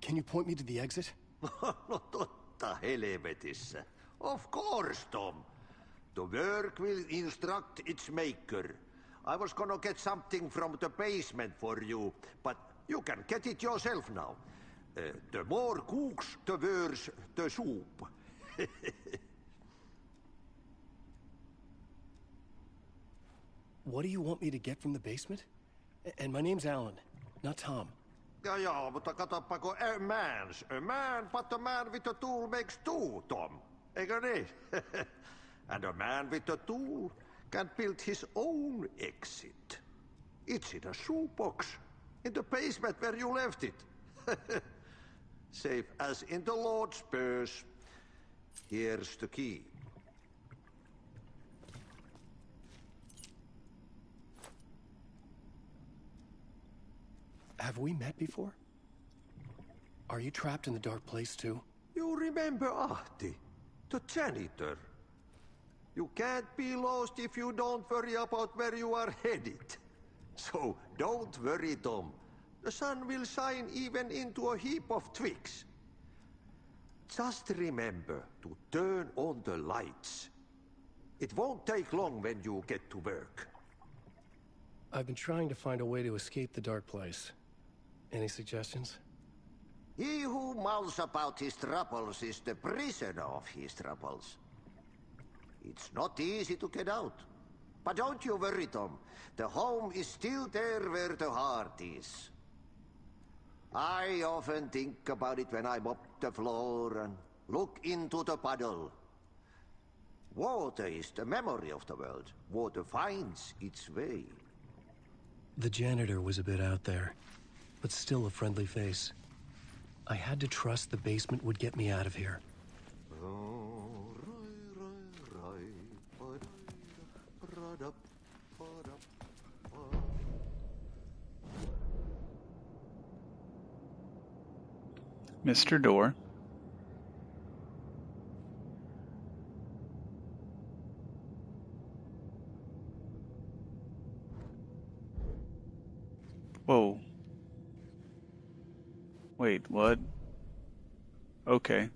Can you point me to the exit? No totta helvetissä. Of course, Tom. The work will instruct its maker. I was gonna get something from the basement for you, but you can get it yourself now. The more cooks, the worse the soup. What do you want me to get from the basement? And my name's Alan, not Tom. Ja, mutta katsoppa, a man, but a man with a tool makes two, Tom. Eikö niin? And a man with a tool can build his own exit. It's in a shoebox, in the basement where you left it. Safe as in the Lord's purse. Here's the key. Have we met before? Are you trapped in the dark place too? You remember Ahti, the janitor. You can't be lost if you don't worry about where you are headed. So don't worry, Tom. The sun will shine even into a heap of twigs. Just remember to turn on the lights. It won't take long when you get to work. I've been trying to find a way to escape the dark place. Any suggestions? He who mulls about his troubles is the prisoner of his troubles. It's not easy to get out. But don't you worry, Tom. The home is still there where the heart is. I often think about it when I mop the floor and look into the puddle. Water is the memory of the world. Water finds its way. The janitor was a bit out there, but still a friendly face. I had to trust the basement would get me out of here. Mr. Door. Whoa. Wait, what? Okay.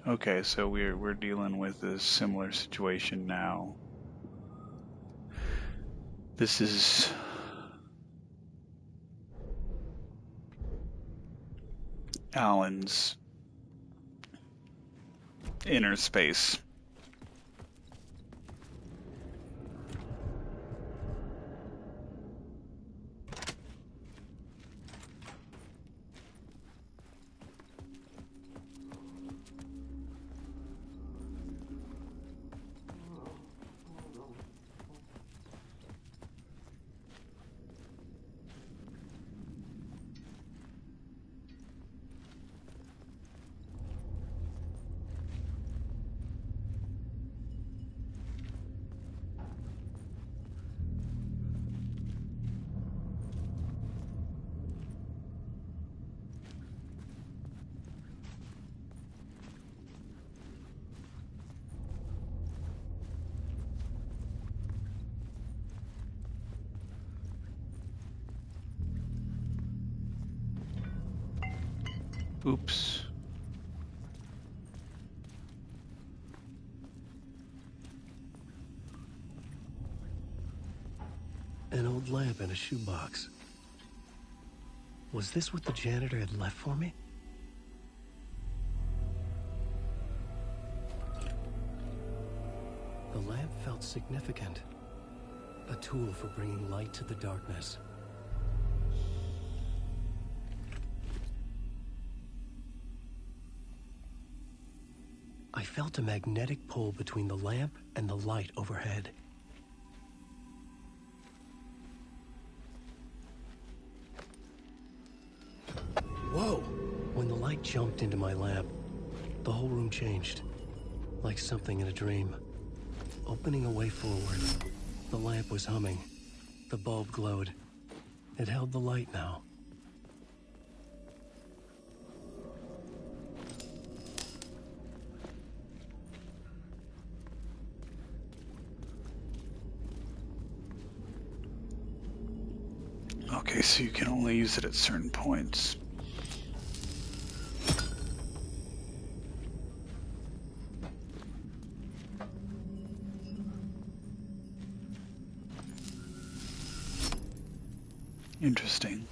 Okay, so we're dealing with a similar situation now. This is Alan's inner space. Oops. An old lamp in a shoebox. Was this what the janitor had left for me? The lamp felt significant. A tool for bringing light to the darkness. I felt a magnetic pull between the lamp and the light overhead. Whoa! When the light jumped into my lamp, the whole room changed. Like something in a dream. Opening a way forward, the lamp was humming. The bulb glowed. It held the light now. Okay, so you can only use it at certain points. Interesting.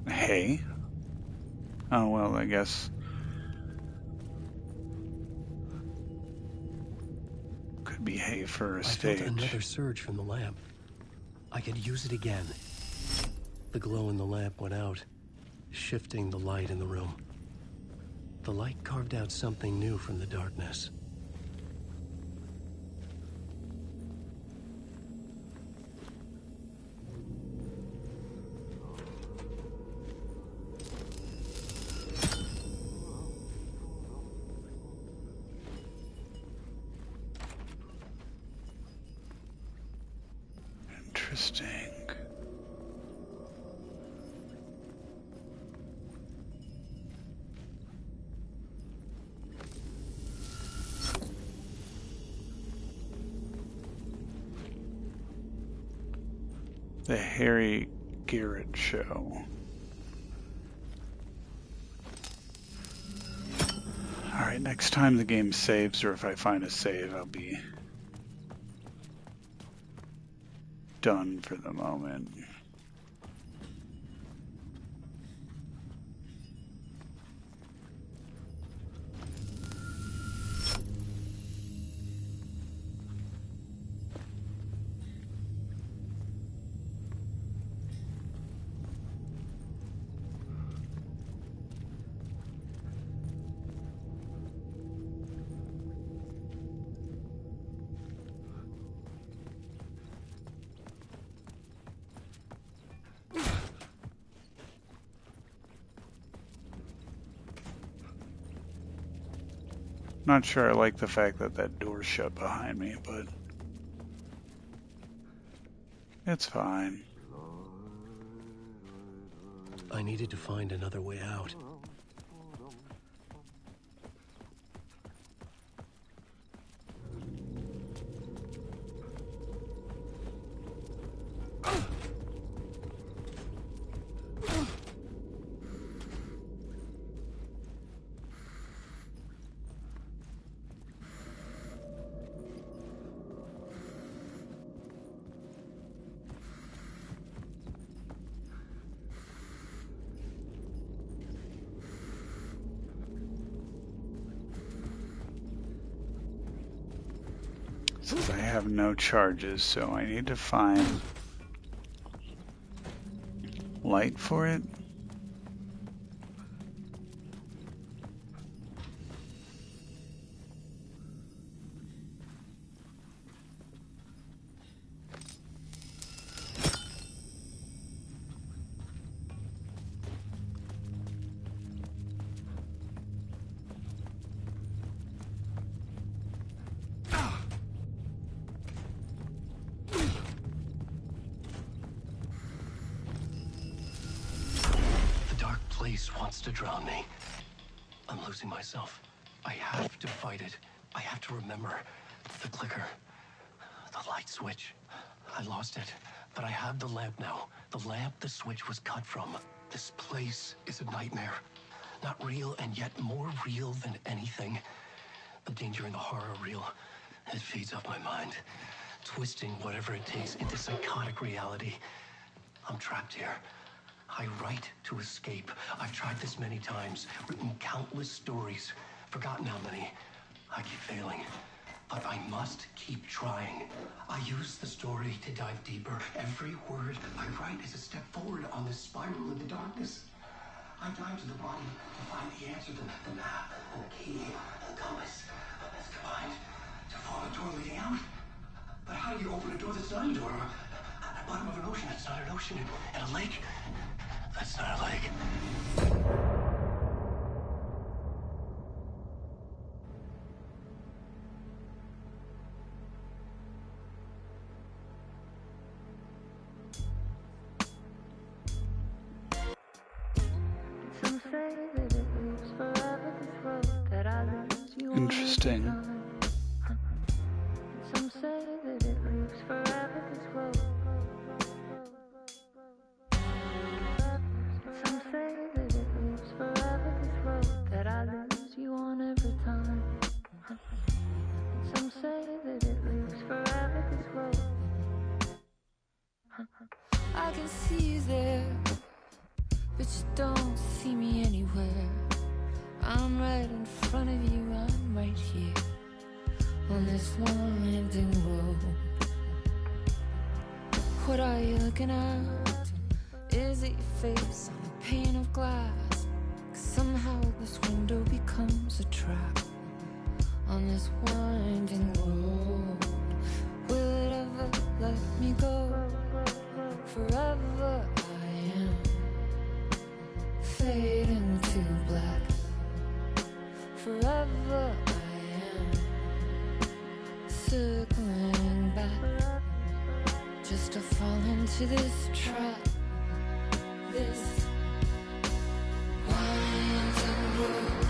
Hay? Oh, well, I guess. Could be hay for a stage. I felt another surge from the lamp. I could use it again. The glow in the lamp went out, shifting the light in the room. The light carved out something new from the darkness. Interesting. The Harry Garrett Show. Alright, next time the game saves, or if I find a save, I'll be done for the moment. Not sure I like the fact that that door's shut behind me, but it's fine. I needed to find another way out. Says I have no charges, so I need to find light for it. Wants to drown me. I'm losing myself. I have to fight it. I have to remember the clicker, the light switch. I lost it, but I have the lamp now. The lamp the switch was cut from. This place is a nightmare. Not real, and yet more real than anything. The danger and the horror real. It feeds off my mind, twisting whatever it takes into psychotic reality. I'm trapped here. I write to escape. I've tried this many times, written countless stories, forgotten how many. I keep failing, but I must keep trying. I use the story to dive deeper. Every word I write is a step forward on this spiral in the darkness. I dive to the bottom to find the answer, the map, and the key, and the compass. It's combined to form a door leading out. But how do you open a door that's not a door? At the bottom of an ocean that's not an ocean, and a lake that's not a lake. Interesting. Some say that it lives forever this road. Some say that it lives forever this road that I lose you on every time. Some say that it lives forever this road. I can see you there, but you don't see me anywhere. I'm right in front of you, I'm right here on this winding road. What are you looking at? Is it your face on a pane of glass? 'Cause somehow this window becomes a trap on this winding road. Will it ever let me go? Forever I am fading to black. Forever I am circling back, just to fall into this trap. This winding road.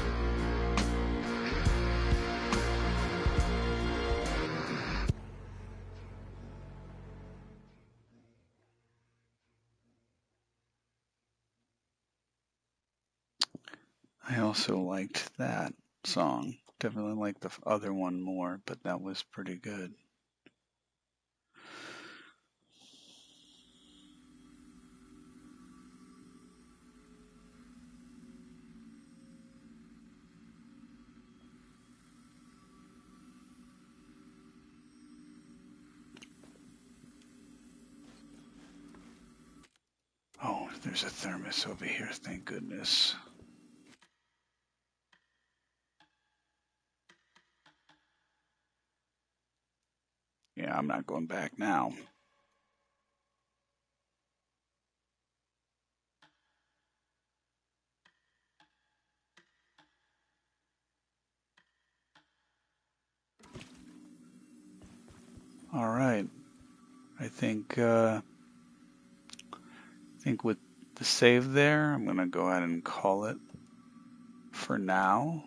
I also liked that song. Definitely liked the other one more, but that was pretty good. Oh, there's a thermos over here, thank goodness. Yeah, I'm not going back now. All right. I think with the save there, I'm gonna go ahead and call it for now.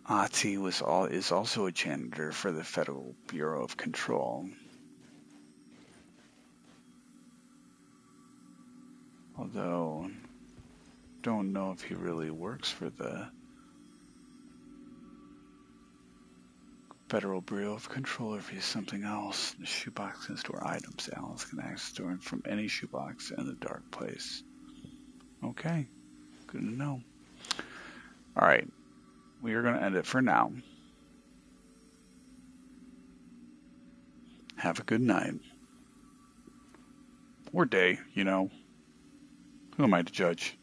Ati is also a janitor for the Federal Bureau of Control. Although, don't know if he really works for the Federal Bureau of Control or if he's something else. The shoebox can store items. Alice can access them from any shoebox in the dark place. Okay, good to know. All right, we are going to end it for now. Have a good night. Or day, you know. Who am I to judge?